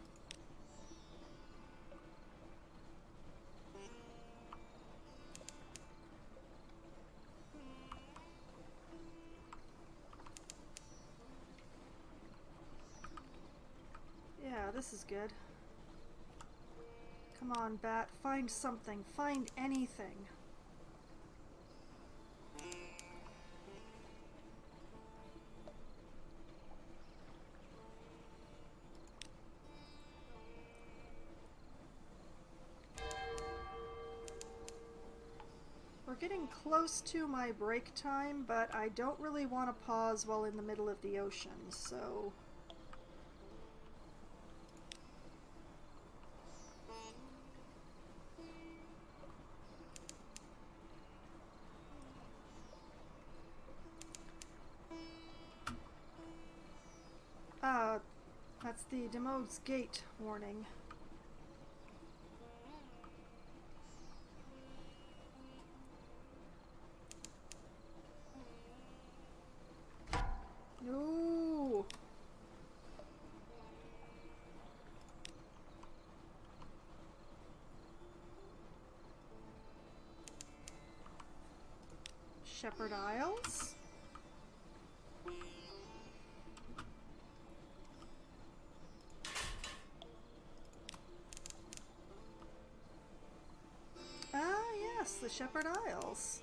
Yeah, this is good. Come on, bat. Find something. Find anything. We're getting close to my break time, but I don't really want to pause while in the middle of the ocean, so... that's the Demode's Gate warning. No. Shepherd Isles? Ah, yes, the Shepherd Isles.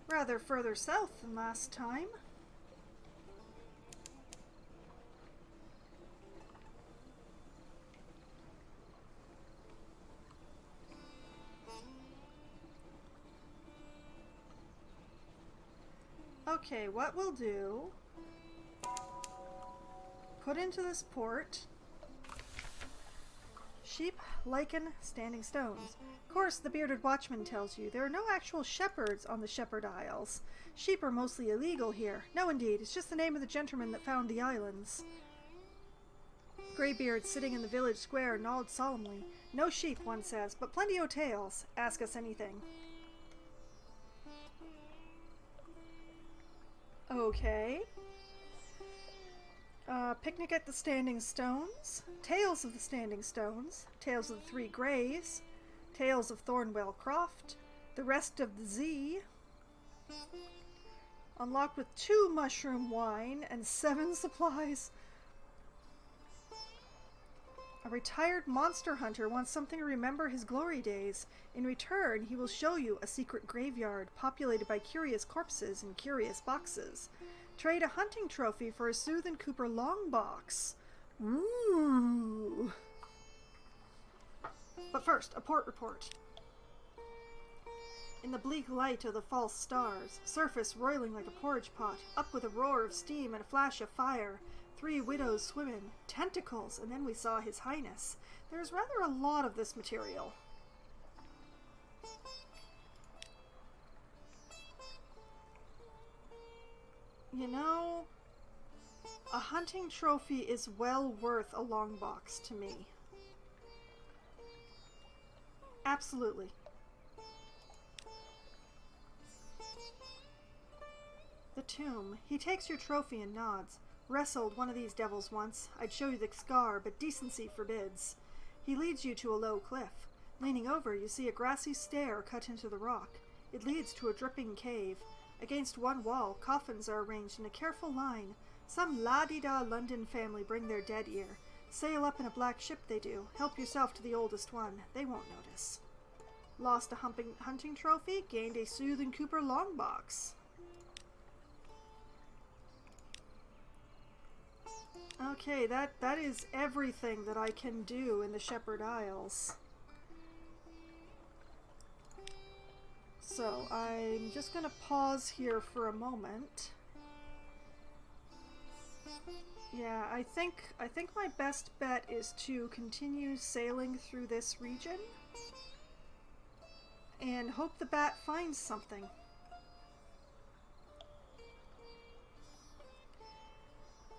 Rather further south than last time. Okay, what we'll do, put into this port, sheep, lichen, standing stones. Of course, the bearded watchman tells you there are no actual shepherds on the Shepherd Isles. Sheep are mostly illegal here. No, indeed, it's just the name of the gentleman that found the islands. Greybeard, sitting in the village square, nodded solemnly. No sheep, one says, but plenty o' tails. Ask us anything. Okay. Picnic at the Standing Stones, Tales of the Standing Stones, Tales of the Three Graves, Tales of Thornwell Croft, The Rest of the Z, unlocked with 2 mushroom wine and 7 supplies. A retired monster hunter wants something to remember his glory days. In return, he will show you a secret graveyard populated by curious corpses and curious boxes. Trade a hunting trophy for a Sooth and Cooper long box. Ooh. But first, a port report. In the bleak light of the false stars, surface roiling like a porridge pot, up with a roar of steam and a flash of fire, 3 widows swimming, tentacles, and then we saw His Highness. There's rather a lot of this material. You know, a hunting trophy is well worth a long box to me. Absolutely. The tomb. He takes your trophy and nods. Wrestled one of these devils once. I'd show you the scar, but decency forbids. He leads you to a low cliff. Leaning over, you see a grassy stair cut into the rock. It leads to a dripping cave. Against one wall, coffins are arranged in a careful line. Some la-di-da London family bring their dead here. Sail up in a black ship they do. Help yourself to the oldest one. They won't notice. Lost a hunting trophy, gained a Sooth and Cooper long box. Okay, that is everything that I can do in the Shepherd Isles. So, I'm just going to pause here for a moment. Yeah, I think my best bet is to continue sailing through this region and hope the bat finds something.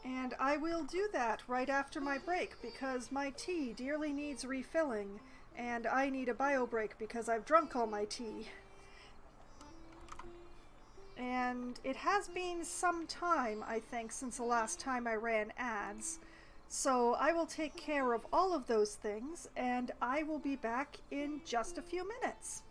And I will do that right after my break because my tea dearly needs refilling and I need a bio break because I've drunk all my tea. And it has been some time, I think, since the last time I ran ads. So I will take care of all of those things, and I will be back in just a few minutes.